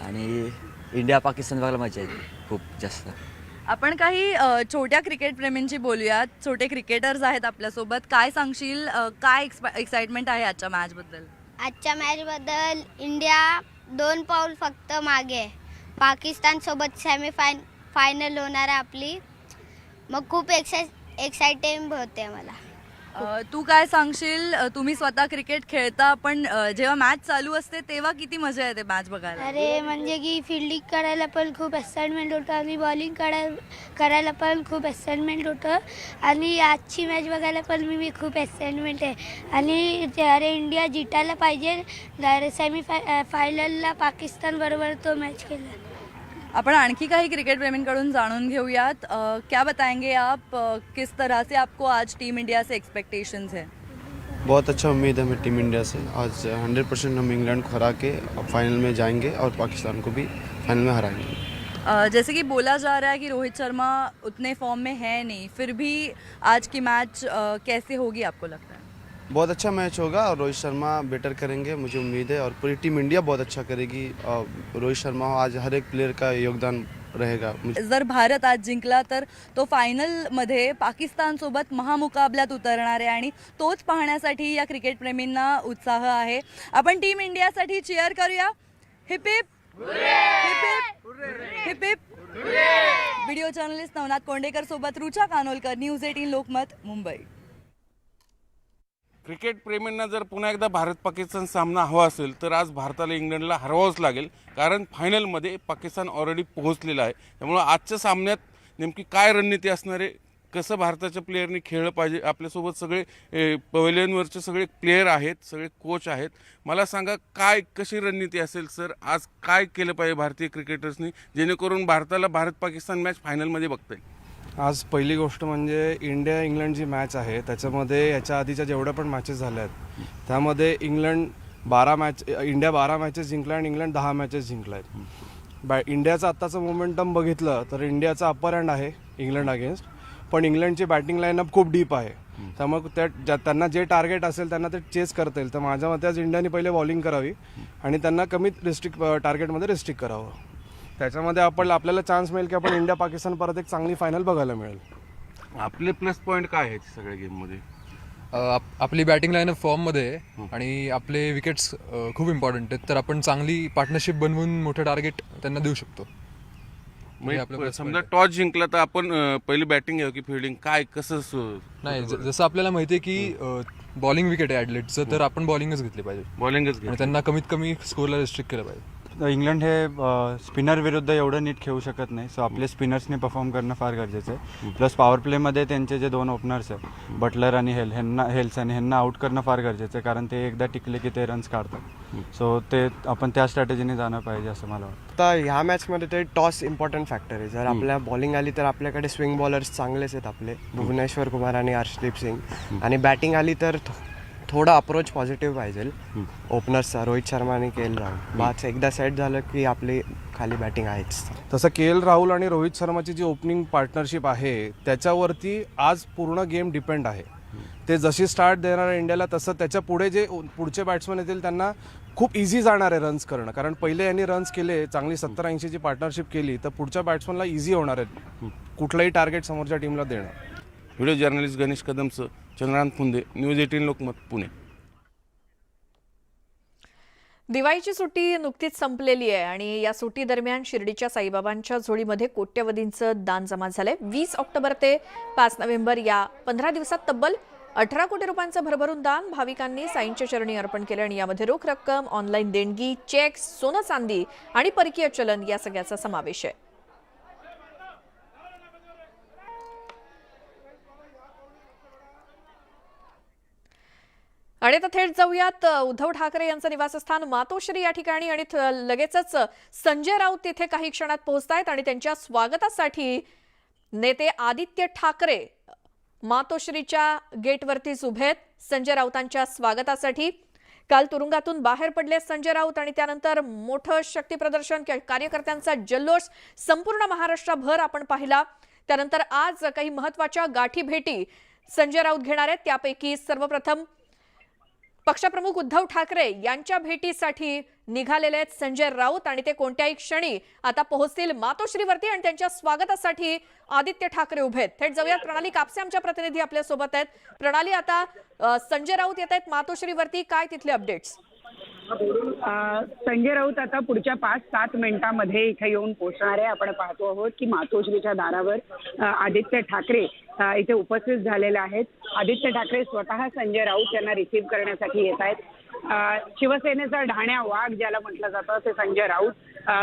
Speaker 16: आणि इंडिया पाकिस्तान बघायला मजा येते खूप जास्त।
Speaker 15: आपण काही छोट्या क्रिकेट प्रेमींची बोलूयात। छोटे क्रिकेटर्स आहेत आपल्यासोबत, काय सांगशील काय एक्साइटमेंट आहे आजच्या मॅचबद्दल?
Speaker 17: आजच्या मॅचबद्दल इंडिया 2 पाऊल फक्त मागे, पाकिस्तान सोबत फायनल होणार आहे आपली, मग खूप एक्साइटिंग होते मला।
Speaker 15: तू काय सांगशील? तुम्ही स्वतः क्रिकेट खेळता, पण जेव्हा मॅच चालू असते तेव्हा किती मजा येते मॅच बघायला?
Speaker 17: अरे म्हणजे की फिल्डिंग करायला पण खूप एक्साइटमेंट होतं आणि बॉलिंग करायला पण खूप एक्साइटमेंट होतं आणि आजची मॅच बघायला पण मी खूप एक्साइटमेंट आहे आणि अरे इंडिया जिंकायला पाहिजे। फायनलला पाकिस्तान बरोबर तो मॅच केला।
Speaker 15: अपन आणखी काही क्रिकेट प्रेमींकडून जाणून घेऊयात। क्या बताएंगे आप, किस तरह से आपको आज टीम इंडिया से एक्सपेक्टेशंस है?
Speaker 18: बहुत अच्छा उम्मीद है हमें टीम इंडिया से। आज 100% हम इंग्लैंड को हरा के फाइनल में जाएंगे और पाकिस्तान को भी फाइनल में हराएंगे।
Speaker 15: जैसे कि बोला जा रहा है कि रोहित शर्मा उतने फॉर्म में है नहीं, फिर भी आज की मैच कैसे होगी आपको लगता है?
Speaker 18: बहुत अच्छा मैच होगा और रोहित शर्मा बेटर करेंगे, मुझे उम्मीद है, और पूरी टीम इंडिया बहुत अच्छा करेगी। रोहित शर्मा आज हर एक प्लेयर का योगदान रहेगा।
Speaker 15: जर भारत आज जिंकला तर तो फायनलमध्ये पाकिस्तानसोबत महामुकाबल्यात उतरणार आहे आणि तोच पाहण्यासाठी या क्रिकेट प्रेमींना उत्साह आहे। आपण टीम इंडियासाठी चीअर करूया। Heap heap heap heap. Video journalist Navnath Kondekar सोबत रुचा कानोलकर, न्यूज 18 लोकमत, मुंबई।
Speaker 5: क्रिकेट प्रेमींना जर पुन्हा एकदा भारत पाकिस्तान सामना हवा असेल तर आज भारताला इंग्लंडला हरवावंच लागेल, कारण फायनलमध्ये पाकिस्तान ऑलरेडी पोहोचलेला आहे। त्यामुळे आजच्या सामन्यात नेमकी काय रणनीती असणार आहे, कसं भारताच्या प्लेयरनी खेळलं पाहिजे, आपल्यासोबत सगळे पवेलियनवरचे सगळे प्लेयर आहेत, सगळे कोच आहेत। मला सांगा काय कशी रणनीती असेल सर, आज काय केलं पाहिजे भारतीय क्रिकेटर्सनी जेणेकरून भारताला भारत पाकिस्तान मॅच फायनलमध्ये बघता येईल?
Speaker 18: आज पहिली गोष्ट म्हणजे इंडिया इंग्लंड जी मॅच आहे त्याच्यामध्ये याच्या आधीच्या जेवढ्या पण मॅचेस झाल्या आहेत त्यामध्ये इंडिया 12 मॅचेस जिंकल्या आणि इंग्लंड 10 मॅचेस जिंकल्या आहेत। इंडियाचं आत्ताचं मोमेंटम बघितलं तर इंडियाचा अपर हँड आहे इंग्लंड अगेन्स्ट, पण इंग्लंडची बॅटिंग लाईनअप खूप डीप आहे, त्यामुळे त्यांना जे टार्गेट असेल त्यांना ते चेस करता येईल। तर माझ्या मते आज इंडियाने पहिले बॉलिंग करावी आणि त्यांना कमीत टार्गेटमध्ये रिस्ट्रिक्ट करावं, त्याच्यामध्ये आपल्याला चान्स मिळेल की आपण इंडिया पाकिस्तान परत एक चांगली फायनल बघायला मिळेल।
Speaker 5: आपले प्लस पॉईंट काय आहेत सगळ्या गेममध्ये?
Speaker 19: आपली बॅटिंग लाईनअप फॉर्ममध्ये आहे आणि आपले विकेट्स खूप इम्पॉर्टंट आहेत, तर आपण चांगली पार्टनरशिप बनवून मोठं टार्गेट त्यांना देऊ शकतो।
Speaker 5: समजा टॉस जिंकला तर आपण पहिली बॅटिंग घ्यावी की फिल्डिंग, काय कसं?
Speaker 19: नाही, जसं आपल्याला माहिती आहे की बॉलिंग विकेट आहे ॲडलेटचं, तर आपण बॉलिंगच घेतली पाहिजे,
Speaker 5: बॉलिंगच
Speaker 19: आणि त्यांना कमीत कमी स्कोरला रिस्ट्रिक्ट केलं पाहिजे।
Speaker 18: इंग्लंड हे स्पिनर विरुद्ध एवढं नीट खेळू शकत नाही, सो आपले स्पिनर्सने परफॉर्म करणं फार गरजेचं आहे। प्लस पॉवर प्लेमध्ये त्यांचे जे 2 ओपनर्स आहेत बटलर आणि ह्यांना आउट करणं फार गरजेचं आहे, कारण ते एकदा टिकले की ते रन्स काढतात, सो ते आपण त्या स्ट्रॅटेजीने जाणं पाहिजे असं मला वाटतं।
Speaker 20: तर ह्या मॅचमध्ये ते टॉस इम्पॉर्टंट फॅक्टर आहे। जर आपल्या बॉलिंग आली तर आपल्याकडे स्विंग बॉलर्स चांगलेच आहेत आपले, भुवनेश्वर कुमार आणि अर्शदीप सिंग, आणि बॅटिंग आली तर थोडा अप्रोच पॉझिटिव्ह पाहिजे. ओपनर्स रोहित शर्मा आणि के एल राहुल बाच एकदा सेट झालं की आपली खाली बॅटिंग आहेच.
Speaker 18: तसं के एल राहुल आणि रोहित शर्माची जी ओपनिंग पार्टनरशिप आहे त्याच्यावरती आज पूर्ण गेम डिपेंड आहे. ते जशी स्टार्ट देणार आहे इंडियाला तसं त्याच्या पुढे जे पुढचे बॅट्समन येतील त्यांना खूप इझी जाणार आहे रन्स करणं. कारण पहिले यांनी रन्स केले, चांगली 70-80ची पार्टनरशिप केली तर पुढच्या बॅट्समनला इझी होणार आहे कुठलंही टार्गेट समोरच्या टीमला देणं.
Speaker 5: व्हिडिओ जर्नलिस्ट गणेश कदमचं, चंद्रकांत फुंदे, न्यूज 18 लोकमत, पुणे.
Speaker 1: दिवाळीची सुट्टी नुकतीच संपलेली आहे आणि या सुट्टी दरम्यान शिर्डीच्या साईबाबांच्या झोळीमध्ये कोट्यवधींचं दान जमा झालंय. 20 ऑक्टोबर ते 5 नोव्हेंबर या 15 दिवसात तब्बल 18 कोटी रुपयांचं भरभरून दान भाविकांनी साईंच्या चरणी अर्पण केलं आणि यामध्ये रोख रक्कम, ऑनलाईन देणगी, चेक, सोनं चांदी आणि परकीय चलन या सगळ्याचा समावेश आहे. आणि आता थेट जाऊयात उद्धव ठाकरे यांचं निवासस्थान मातोश्री या ठिकाणी आणि लगेचच संजय राऊत तिथे काही क्षणात पोहोचतायत आणि त्यांच्या स्वागतासाठी नेते आदित्य ठाकरे मातोश्रीच्या गेटवरतीच उभे आहेत संजय राऊतांच्या स्वागतासाठी. काल तुरुंगातून बाहेर पडले संजय राऊत आणि त्यानंतर मोठं शक्ती प्रदर्शन, कार्यकर्त्यांचा जल्लोष संपूर्ण महाराष्ट्रभर आपण पाहिला. त्यानंतर आज काही महत्त्वाच्या गाठी भेटी संजय राऊत घेणार आहेत. त्यापैकी सर्वप्रथम पक्षप्रमुख उद्धव ठाकरे यांच्या भेटीसाठी निघालेले आहेत संजय राऊत आणि ते कोणत्याही क्षणी आता पोहोचतील मातोश्रीवरती आणि त्यांच्या स्वागतासाठी आदित्य ठाकरे उभे आहेत. थेट जाऊयात, प्रणाली कापसे आमच्या प्रतिनिधी आपल्या सोबत आहेत. प्रणाली, आता संजय राऊत येत आहेत मातोश्रीवरती, काय तिथले अपडेट्स?
Speaker 21: संजय राऊत आता पुढच्या 5-7 मिनिटांमध्ये इथे येऊन पोहोचणार आहे. आपण पाहतो आहोत की मातोश्रीच्या दारावर आदित्य ठाकरे इथे उपस्थित झालेले आहेत. आदित्य ठाकरे स्वतः संजय राऊत यांना रिसीव्ह करण्यासाठी येत आहेत. शिवसेनेचा ढाण्या वाघ ज्याला म्हटलं जातं ते संजय राऊत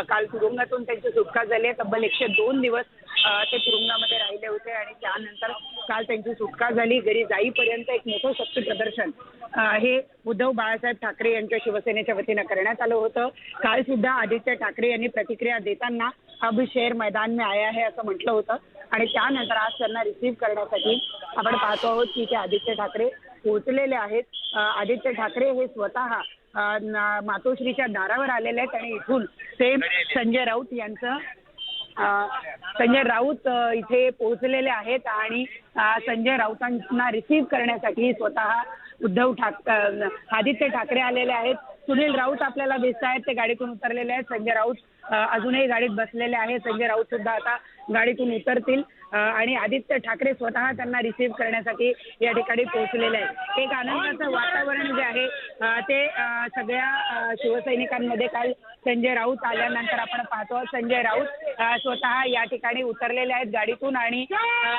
Speaker 21: काल तुरुंगातून त्यांची सुटका झाली आहे. तब्बल 102 दिवस ते तुरुंगामध्ये राहिले होते आणि त्यानंतर काल त्यांची सुटका झाली. घरी जाईपर्यंत एक मोठं शक्ती प्रदर्शन हे उद्धव बाळासाहेब ठाकरे यांच्या शिवसेनेच्या वतीनं करण्यात आलं होतं. काल सुद्धा आदित्य ठाकरे यांनी प्रतिक्रिया देताना अब शेर मैदान में आया है असं म्हटलं होतं आणि त्यानंतर आज त्यांना रिसीव्ह करण्यासाठी आपण पाहतो आहोत की ते आदित्य ठाकरे पोहोचलेले आहेत. आदित्य ठाकरे हे स्वतः मातोश्रीच्या दारावर आलेले आहेत आणि इथून ते संजय राऊत इथे पोहोचलेले आहेत आणि संजय राऊतांना रिसीव्ह करण्यासाठी स्वतः आदित्य ठाकरे आलेले आहेत. सुनील राऊत आपल्याला दिसत आहेत, ते गाडीतून उतरलेले आहेत. संजय राऊत अजूनही गाडीत बसलेले आहेत. संजय राऊत सुद्धा आता गाडीतून उतरतील आणि आदित्य ठाकरे स्वतः त्यांना रिसीव्ह करण्यासाठी या ठिकाणी पोहोचलेले आहेत. एक आनंदाचं वातावरण जे आहे ते सगळ्या शिवसैनिकांमध्ये काल संजय राऊत आल्यानंतर आपण पाहतो संजय राऊत स्वतः या ठिकाणी उतरलेले आहेत गाडीतून आणि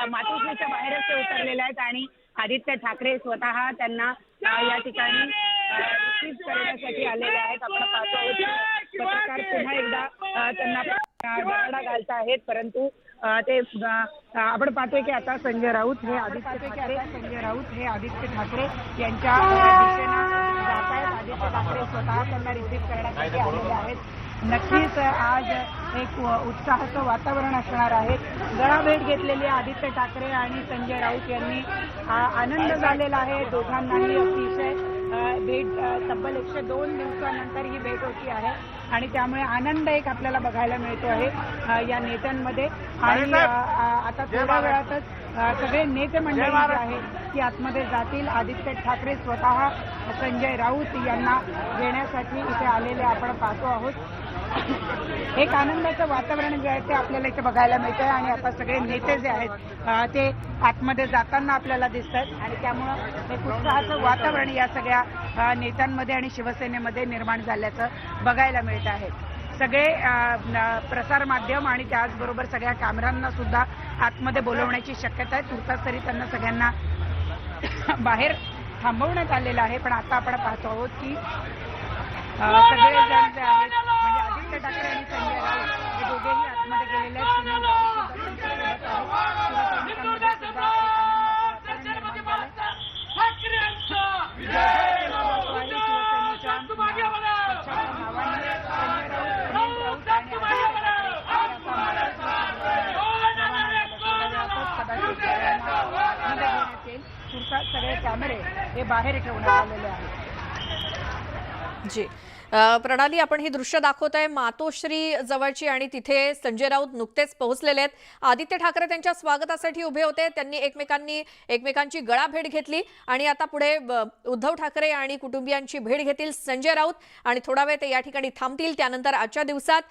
Speaker 21: मातोश्रीच्या बाहेरच ते उतरलेले आहेत आणि आदित्य ठाकरे स्वतः त्यांना या ठिकाणी रिसीव्ह करण्यासाठी आलेले आहेत. आपण पाहतो आहोत पत्रकार पुन्हा एकदा त्यांना डोळा घालत आहेत, परंतु ते आपण पाहतोय की आता संजय राऊत हे आदित्य ठाकरे यांच्या दिशेनं जात आहेत. आदित्य ठाकरे स्वतः त्यांना रिसीव्ह करण्यासाठी आलेले आहेत. नक्कीच आज एक उत्साहाचं वातावरण असणार आहे. गळाभेट घेतलेली आदित्य ठाकरे आणि संजय राऊत यांनी आनंद झालेला आहे दोघांनाही. अतिशय भेट तब्बल 102 दिवसानंतर ही भेट होती आहे आणि त्यामुळे आनंद एक आपल्याला बघायला मिळतो आहे या नेत्यांमध्ये. आणि आता थोड्या वेळातच सगळे नेते मंडळी जे आहे ती आतमध्ये जातील. आदित्य ठाकरे स्वतः संजय राऊत यांना घेण्यासाठी इथे आलेले आपण पाहतो आहोत. एक आनंदाचं वातावरण जे आहे ते आपल्याला इथे बघायला मिळत आहे आणि आता सगळे नेते जे आहेत ते आतमध्ये जाताना आपल्याला दिसत आहेत आणि त्यामुळं एक उत्साहाचं वातावरण या सगळ्या नेत्यांमध्ये आणि शिवसेनेमध्ये निर्माण झाल्याचं बघायला मिळत आहे. सगळे प्रसार माध्यम आणि त्याचबरोबर सगळ्या कॅमेऱ्यांना सुद्धा आतमध्ये बोलवण्याची शक्यता आहे. तुर्तास तरी त्यांना सगळ्यांना बाहेर थांबवण्यात आलेलं आहे. पण आता आपण पाहतो आहोत की सगळे जण जे आहेत म्हणजे आदित्य ठाकरे आणि संजय राऊत हे दोघेही आतमध्ये गेलेले आहेत. सुनील राऊत सुद्धा त्यांच्यासोबत आहे. शिवसैनिकांमध्ये सुद्धा सगळे कॅमेरे हे बाहेर ठेवण्यात आलेले आहे.
Speaker 1: जी प्रणाली, आपण ही दृश्य दाखवतोय मातोश्री जवळची आणि तिथे संजय राऊत नुकतेच पोहोचलेले आहेत. आदित्य ठाकरे त्यांच्या स्वागतासाठी उभे होते. त्यांनी एकमेकांची गळाभेट घेतली आणि आता पुढे उद्धव ठाकरे आणि कुटुंबियांची भेट घेतील संजय राऊत आणि थोडा वेळ ते या ठिकाणी थांबतील. त्यानंतर आजच्या दिवसात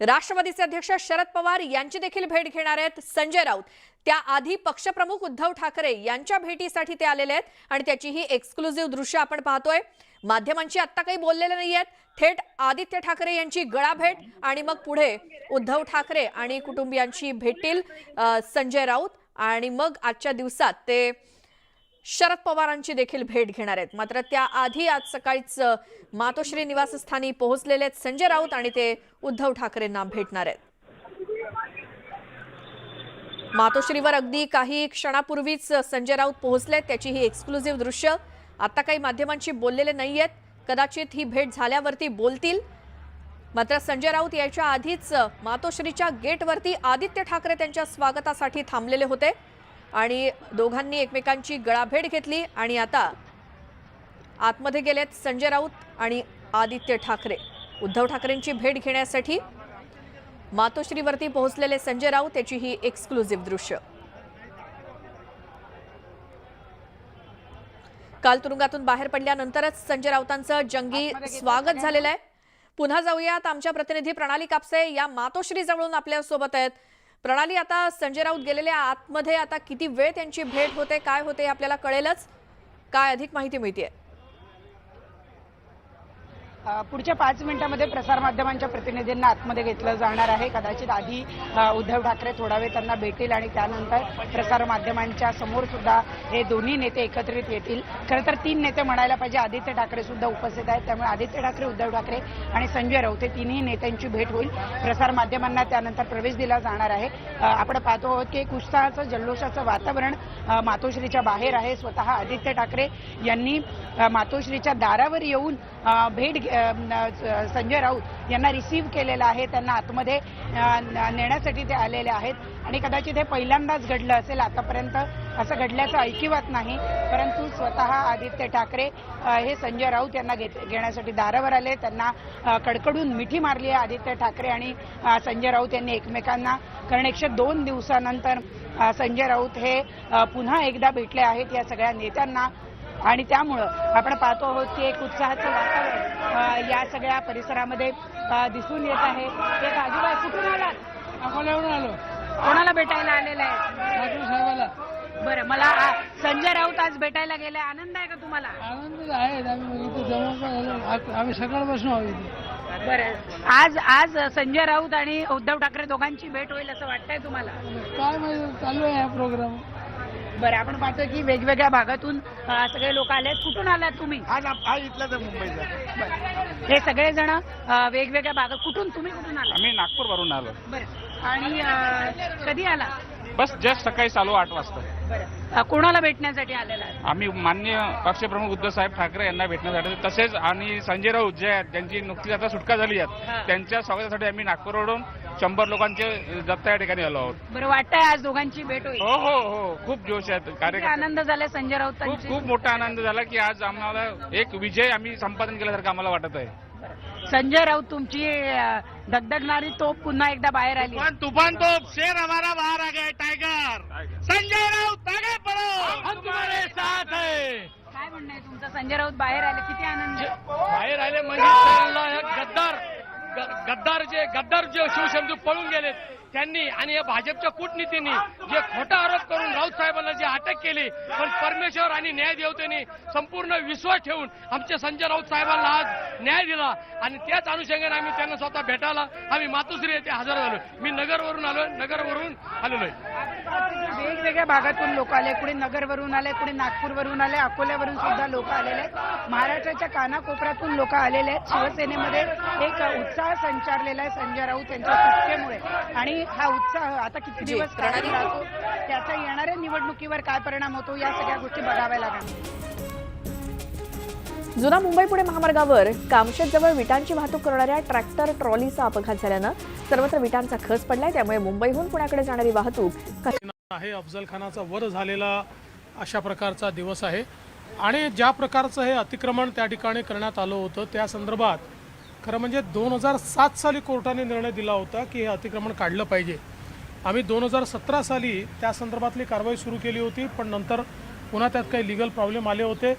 Speaker 1: राष्ट्रवादीचे अध्यक्ष शरद पवार यांची देखील भेट घेणार आहेत संजय राऊत. त्याआधी पक्षप्रमुख उद्धव ठाकरे यांच्या भेटीसाठी ते आलेले आहेत आणि त्याची ही एक्सक्लुझिव्ह दृश्य आपण पाहतोय. माध्यमांची आत्ता काही बोललेले नाहीयेत. थेट आदित्य ठाकरे यांची गळाभेट आणि मग पुढे उद्धव ठाकरे आणि कुटुंबियांची भेटतील संजय राऊत आणि मग आजच्या दिवसात ते शरद पवारांची देखील भेट घेणार आहेत. मात्र त्याआधी आज सकाळीच मातोश्री निवासस्थानी पोहोचलेले आहेत संजय राऊत आणि ते उद्धव ठाकरेंना भेटणार आहेत. मातोश्रीवर अगदी काही क्षणापूर्वीच संजय राऊत पोहोचलेत. त्याची ही एक्सक्लुझिव्ह दृश्य. आता काही माध्यमांशी बोललेले नाहीयेत. कदाचित ही भेट झाल्यावरती बोलतील. मात्र संजय राऊत याच्या आधीच मातोश्रीच्या गेटवरती आदित्य ठाकरे त्यांच्या स्वागतासाठी थांबलेले होते आणि दोघांनी एकमेकांची गळाभेट घेतली आणि आता आतमध्ये गेलेत संजय राऊत आणि आदित्य ठाकरे. उद्धव ठाकरेंची भेट घेण्यासाठी मातोश्रीवरती पोहोचलेले संजय राऊत याची ही एक्सक्लुझिव्ह दृश्य. काल तुरुंगातून बाहेर पडल्यानंतरच संजय राऊतांचं जंगी स्वागत झालेलं आहे. पुन्हा जाऊयात, आमच्या प्रतिनिधी प्रणाली कापसे या मातोश्री जवळून आपल्या सोबत आहेत. प्रणाली, आता संजय राऊत गेलेल्या आतमध्ये आता किती वेळ त्यांची भेट होते, काय होते आपल्याला कळेलच. काय अधिक माहिती मिळतेय?
Speaker 21: पुढच्या 5 मिनिटांमध्ये प्रसारमाध्यमांच्या प्रतिनिधींना आतमध्ये घेतलं जाणार आहे. कदाचित आधी उद्धव ठाकरे थोडा वेळ त्यांना भेटतील आणि त्यानंतर प्रसारमाध्यमांच्या समोर सुद्धा हे दोन्ही नेते एकत्रित येतील. खरं तर 3 नेते म्हणायला पाहिजे. आदित्य ठाकरे सुद्धा उपस्थित आहेत. त्यामुळे आदित्य ठाकरे, उद्धव ठाकरे आणि संजय राऊत हे तिन्ही नेत्यांची भेट होईल. प्रसारमाध्यमांना त्यानंतर प्रवेश दिला जाणार आहे. आपण पाहतो आहोत की एक उत्साहाचं जल्लोषाचं वातावरण मातोश्रीच्या बाहेर आहे. स्वतः आदित्य ठाकरे यांनी मातोश्रीच्या दारावर येऊन भेट संजय राऊत यांना रिसीव्ह केलेला आहे. त्यांना आतमध्ये नेण्यासाठी ते आलेले आहेत आणि कदाचित हे पहिल्यांदाच घडलं असेल. आतापर्यंत असं घडल्याचं ऐकिवात नाही. परंतु स्वतः आदित्य ठाकरे हे संजय राऊत यांना घेण्यासाठी दारावर आले. त्यांना कडकडून मिठी मारली आहे आदित्य ठाकरे आणि संजय राऊत यांनी एकमेकांना. कारण 102 दिवसानंतर संजय राऊत हे पुन्हा एकदा भेटले आहेत या सगळ्या नेत्यांना आणि त्यामुळं आपण पाहतो आहोत की एक उत्साहाचं वातावरण या सगळ्या परिसरामध्ये दिसून येत आहे. एक आजोबा, कुठून आलात?
Speaker 12: अकोल्यावरून आलो.
Speaker 21: कोणाला भेटायला आलेला आहे?
Speaker 12: ठाकरे साहेबाला.
Speaker 21: बरं, मला संजय राऊत आज भेटायला गेले. आनंद आहे का तुम्हाला?
Speaker 12: आनंद आहे. आम्ही इथे जवळपास झालो. आम्ही सकाळपासून आहोत इथे.
Speaker 21: बरं, आज संजय राऊत आणि उद्धव ठाकरे दोघांची भेट होईल असं वाटतंय तुम्हाला?
Speaker 12: काय माहिती, चालू आहे हा प्रोग्राम.
Speaker 21: बरं, आपण पाहतो की वेगवेगळ्या भागातून सगळे लोक आले. कुठून आलात तुम्ही?
Speaker 12: आज इथलाच आहे, मुंबईचा.
Speaker 21: हे सगळेजण वेगवेगळ्या भागात. तुम्ही कुठून आला?
Speaker 3: आम्ही नागपूरवरून आलो.
Speaker 21: बरं, आणि कधी आला?
Speaker 3: बस जस्ट सकाळी चालू 8 वाजता.
Speaker 21: बरं, कोणाला भेटण्यासाठी आलेला आहे?
Speaker 3: आम्ही माननीय पक्षप्रमुख उद्धव साहेब ठाकरे यांना भेटण्यासाठी, तसेच आणि संजय राऊत जे आहेत ज्यांची नुकतीच आता सुटका झाली आहे त्यांच्या स्वागतासाठी आम्ही नागपूरवरून 100 लोकांचे जत्ता या ठिकाणी आलो आहोत.
Speaker 21: बरं, वाटतंय आज दोघांची भेट होईल?
Speaker 3: हो हो हो, खूप जोश आहे. कार्यक्रम
Speaker 21: आनंद झाला संजय राऊत.
Speaker 3: खूप मोठा आनंद झाला की आज आम्हाला एक विजय आम्ही संपादन केल्यासारखं आम्हाला वाटत आहे.
Speaker 21: संजय राऊत, तुमची धगधगणारी तोप पुन्हा एकदा बाहेर आली.
Speaker 3: तूफान तोप, शेर हमारा बाहर आ गया, टायगर संजय राऊत आगे बढ़ो, हम तुम्हारे साथ है.
Speaker 21: काय म्हणणं आहे तुमचं? संजय राऊत बाहेर आले, किती आनंद?
Speaker 3: बाहेर आले म्हणजे गद्दार जे शिवशंभू पळून गेलेत त्यांनी आणि या भाजपच्या कूटनीतींनी जे खोटा आरोप करून राऊत साहेबांना जी अटक केली, पण परमेश्वर आणि न्यायदेवतेने संपूर्ण विश्वास ठेवून आमच्या संजय राऊत साहेबांना आज न्याय दिला आणि त्याच अनुषंगाने आम्ही त्यांना स्वतः भेटायला आम्ही मातोश्री येथे हजर झालो. मी नगरवरून आलेलो आहे.
Speaker 21: वेगवेगळ्या भागातून लोक आले. कुणी नगरवरून आले, कुणी नागपूरवरून आले, अकोल्यावरून सुद्धा लोक आलेले आहेत. महाराष्ट्राच्या कानाकोपऱ्यातूून लोक आलेले आहेत. शिवसेनेमध्ये एक उत्साह संचारलेला आहे संजय राऊत यांच्या सुटकेमुळे आणि हा उत्साह आता किती दिवस काढला जातो, त्याचा येणाऱ्या निवडणुकीवर काय परिणाम होतो या सगळ्या गोष्टी बघाव्या लागणार.
Speaker 1: जुना मुंबई पुणे महामार्गावर कामशेतजवळ विटांची वाहतूक करणाऱ्या ट्रॅक्टर ट्रॉलीचा अपघात झाल्यानं सर्वत्र विटांचा खच पडलाय. त्यामुळे मुंबईहून पुण्याकडे जाणारी वाहतूक
Speaker 22: आहे. अफजल खानाचा वध झालेला अशा प्रकारचा दिवस आहे.
Speaker 4: आणि ज्या प्रकारचं हे अतिक्रमण त्या ठिकाणी करण्यात आलं होतं त्या संदर्भात खरं म्हणजे 2007 साली कोर्टाने निर्णय दिला होता की हे अतिक्रमण काढलं पाहिजे. आम्ही 2017 साली त्या संदर्भातली कारवाई सुरू केली होती, पण नंतर पुन्हा त्यात काही लिगल प्रॉब्लेम आले होते.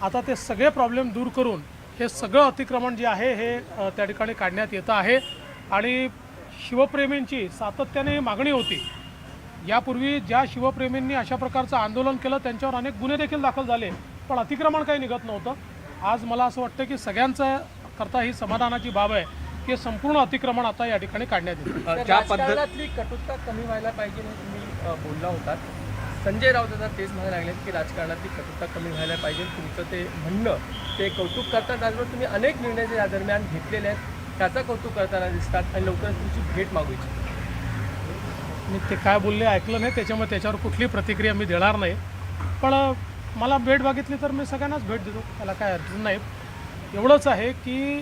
Speaker 4: आता ते सगळे प्रॉब्लेम दूर करून हे सगळं अतिक्रमण जे आहे हे त्या ठिकाणी काढण्यात येतं आहे. आणि शिवप्रेमींची सातत्याने ही मागणी होती. यापूर्वी ज्या शिवप्रेमींनी अशा प्रकारचं आंदोलन केलं त्यांच्यावर अनेक गुन्हे देखील दाखल झाले, पण अतिक्रमण काही निघत नव्हतं. आज मला असं वाटतं की सगळ्यांचं करता ही समाधानाची बाब आहे की संपूर्ण अतिक्रमण आता या ठिकाणी काढण्यात येतं.
Speaker 22: ज्या पद्धतीतली कटुता कमी व्हायला पाहिजे तुम्ही बोलला होतात. संजय राऊत आता तेच म्हणायला लागले की राजकारणातली कटुता कमी व्हायला पाहिजे. तुमचं ते म्हणणं ते कौतुक करतात. त्याचबरोबर तुम्ही अनेक निर्णय जे या दरम्यान घेतलेले आहेत त्याचं कौतुक करताना दिसतात आणि लवकरच तुमची भेट मागू इच्छितो.
Speaker 4: मी ते काय बोलले ऐकलं नाही, त्याच्यामुळे त्याच्यावर कुठली प्रतिक्रिया मी देणार नाही. पण मला भेट मागितली तर मी सगळ्यांनाच भेट देतो, त्याला काय अडचण नाही. एवढंच आहे की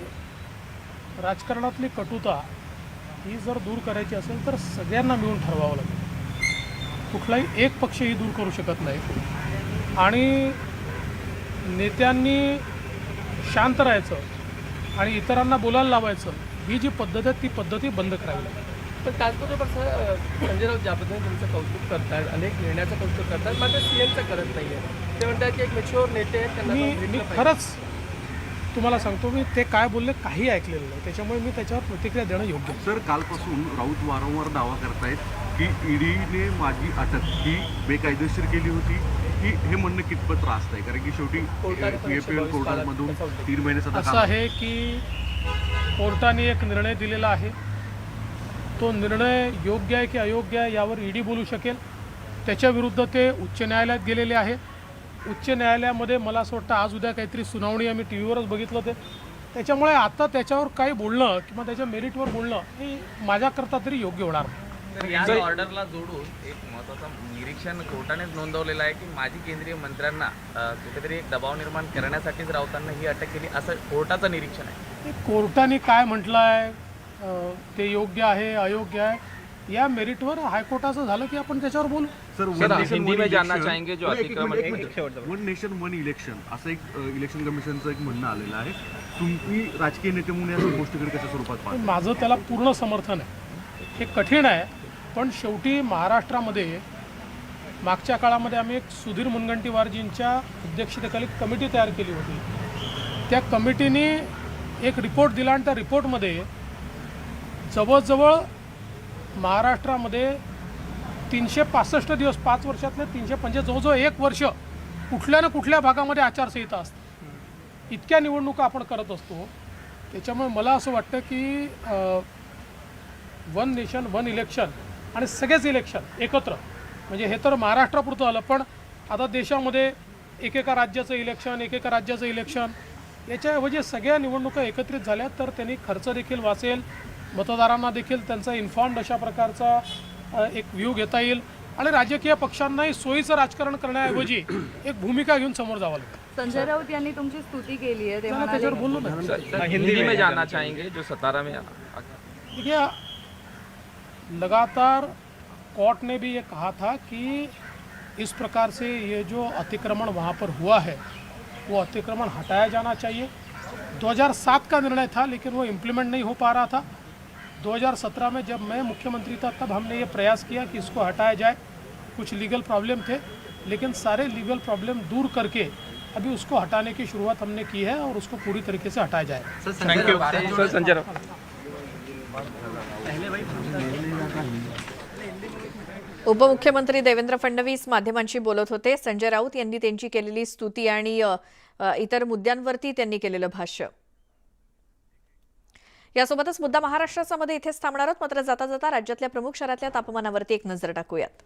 Speaker 4: राजकारणातली कटुता ही जर दूर करायची असेल तर सगळ्यांना मिळून ठरवावं लागेल. कुठलाही एक पक्षही दूर करू शकत नाही. आणि नेत्यांनी शांत राहायचं आणि इतरांना बोलायला लावायचं ही जी पद्धत आहे ती पद्धती बंद करावी लागेल.
Speaker 22: पण त्याचबरोबर संजय राऊत ज्या पद्धतीने तुमचं कौतुक करतात, अनेक निर्णयाचं कौतुक करतात, मात्र सीएमचं करत नाही आहे. ते म्हणतात की एक मॅच्युअर नेते आहेत, त्यांना
Speaker 4: मी खरंच तुम्हाला सांगतो, मी ते काय बोलले काही ऐकलेलं नाही, त्याच्यामुळे मी त्याच्यावर प्रतिक्रिया देणं योग्य आहे.
Speaker 23: सर, कालपासून राऊत वारंवार दावा करतायत की ईडीने माझी अटक ही बेकायदेशीर केली होती. की हे म्हणणं कितपत रास्त आहे? कारण की शेवटी APL कोर्टामधून 3 महिन्याचा
Speaker 4: असं आहे की कोर्टाने एक निर्णय दिलेला आहे. तो निर्णय योग्य आहे की अयोग्य आहे यावर ईडी बोलू शकेल. त्याच्याविरुद्ध ते उच्च न्यायालयात गेलेले आहे. उच्च न्यायालयामध्ये मला असं वाटतं आज उद्या काहीतरी सुनावणी आम्ही टी व्हीवरच बघितलं ते. त्याच्यामुळे आता त्याच्यावर काही बोलणं किंवा त्याच्या मेरिटवर बोलणं हे माझ्याकरता तरी योग्य होणार नाही.
Speaker 24: तर या ऑर्डरला जोडून एक महत्त्वाचं निरीक्षण कोर्टानेच नोंदवलेलं आहे की माजी केंद्रीय मंत्र्यांना कुठेतरी एक दबाव निर्माण करण्यासाठीच राऊतांना ही अटक केली असं कोर्टाचं निरीक्षण आहे.
Speaker 4: कोर्टाने काय म्हटलं आहे ते योग्य आहे अयोग्य आहे या मेरिटवर हायकोर्टाचं झालं की आपण त्याच्यावर बोलू.
Speaker 24: सर, हिंदी में जानना चाहेंगे जो अतिक्रमण
Speaker 23: वन नेशन वन इलेक्शन असं एक इलेक्शन कमिशनचं एक म्हणणं आलेलं आहे. तुम्ही राजकीय नेते म्हणून या गोष्टीकडे कशा स्वरूपात पाहता?
Speaker 4: माझं त्याला पूर्ण समर्थन आहे. हे कठीण आहे, पण शेवटी महाराष्ट्रामध्ये मागच्या काळामध्ये आम्ही एक सुधीर मुनगंटीवारजींच्या अध्यक्षतेखाली कमिटी तयार केली होती. त्या कमिटीने एक रिपोर्ट दिला आणि त्या रिपोर्टमध्ये जवळजवळ महाराष्ट्रामध्ये 365 दिवस 5 वर्षातले 350 जवळजवळ 1 वर्ष कुठल्या ना कुठल्या भागामध्ये आचारसंहिता असते. इतक्या निवडणुका आपण करत असतो. त्याच्यामुळे मला असं वाटतं की वन नेशन वन इलेक्शन आणि सगळेच इलेक्शन एकत्र म्हणजे हे तर महाराष्ट्रापुरतं आलं, पण आता देशामध्ये एकेका राज्याचं इलेक्शन याच्याऐवजी सगळ्या निवडणुका एकत्रित झाल्या तर त्यांनी खर्च देखील वाचेल, मतदारांना देखील त्यांचा इन्फॉर्म्ड अशा प्रकारचा एक व्ह्यू घेता येईल आणि राजकीय पक्षांनाही सोयीचं राजकारण करण्याऐवजी एक भूमिका घेऊन समोर जावं लागेल.
Speaker 15: संजय राऊत यांनी तुमची स्तुती केली आहे, ते
Speaker 4: त्याच्यावर बोललो ना.
Speaker 24: हिंदी में जानना चाहेंगे जो 17 में
Speaker 4: देखिए, लगातार कोर्ट ने भी ये कहा था कि इस प्रकार से ये जो अतिक्रमण वहाँ पर हुआ है वो अतिक्रमण हटाया जाना चाहिए. 2007 का निर्णय था लेकिन वो इम्प्लीमेंट नहीं हो पा रहा था. 2017 में जब मैं मुख्यमंत्री था तब हमने ये प्रयास किया कि इसको हटाया जाए. कुछ लीगल प्रॉब्लम थे लेकिन सारे लीगल प्रॉब्लम दूर करके अभी उसको हटाने की शुरुआत हमने की है और उसको पूरी तरीके से हटाया जाए.
Speaker 24: Thank you sir. Sanjay Raut.
Speaker 1: उपमुख्यमंत्री देवेंद्र फडणवीस माध्यमांशी बोलत होते. संजय राऊत यांनी त्यांची केलेली स्तुती आणि इतर मुद्द्यांवरती त्यांनी केलेलं भाष्य. यासोबतच मुद्दा महाराष्ट्राचा मध्ये इथेच थांबणार आहोत. मात्र जाता जाता राज्यातल्या प्रमुख शहरातल्या तापमानावरती एक नजर टाकूयात.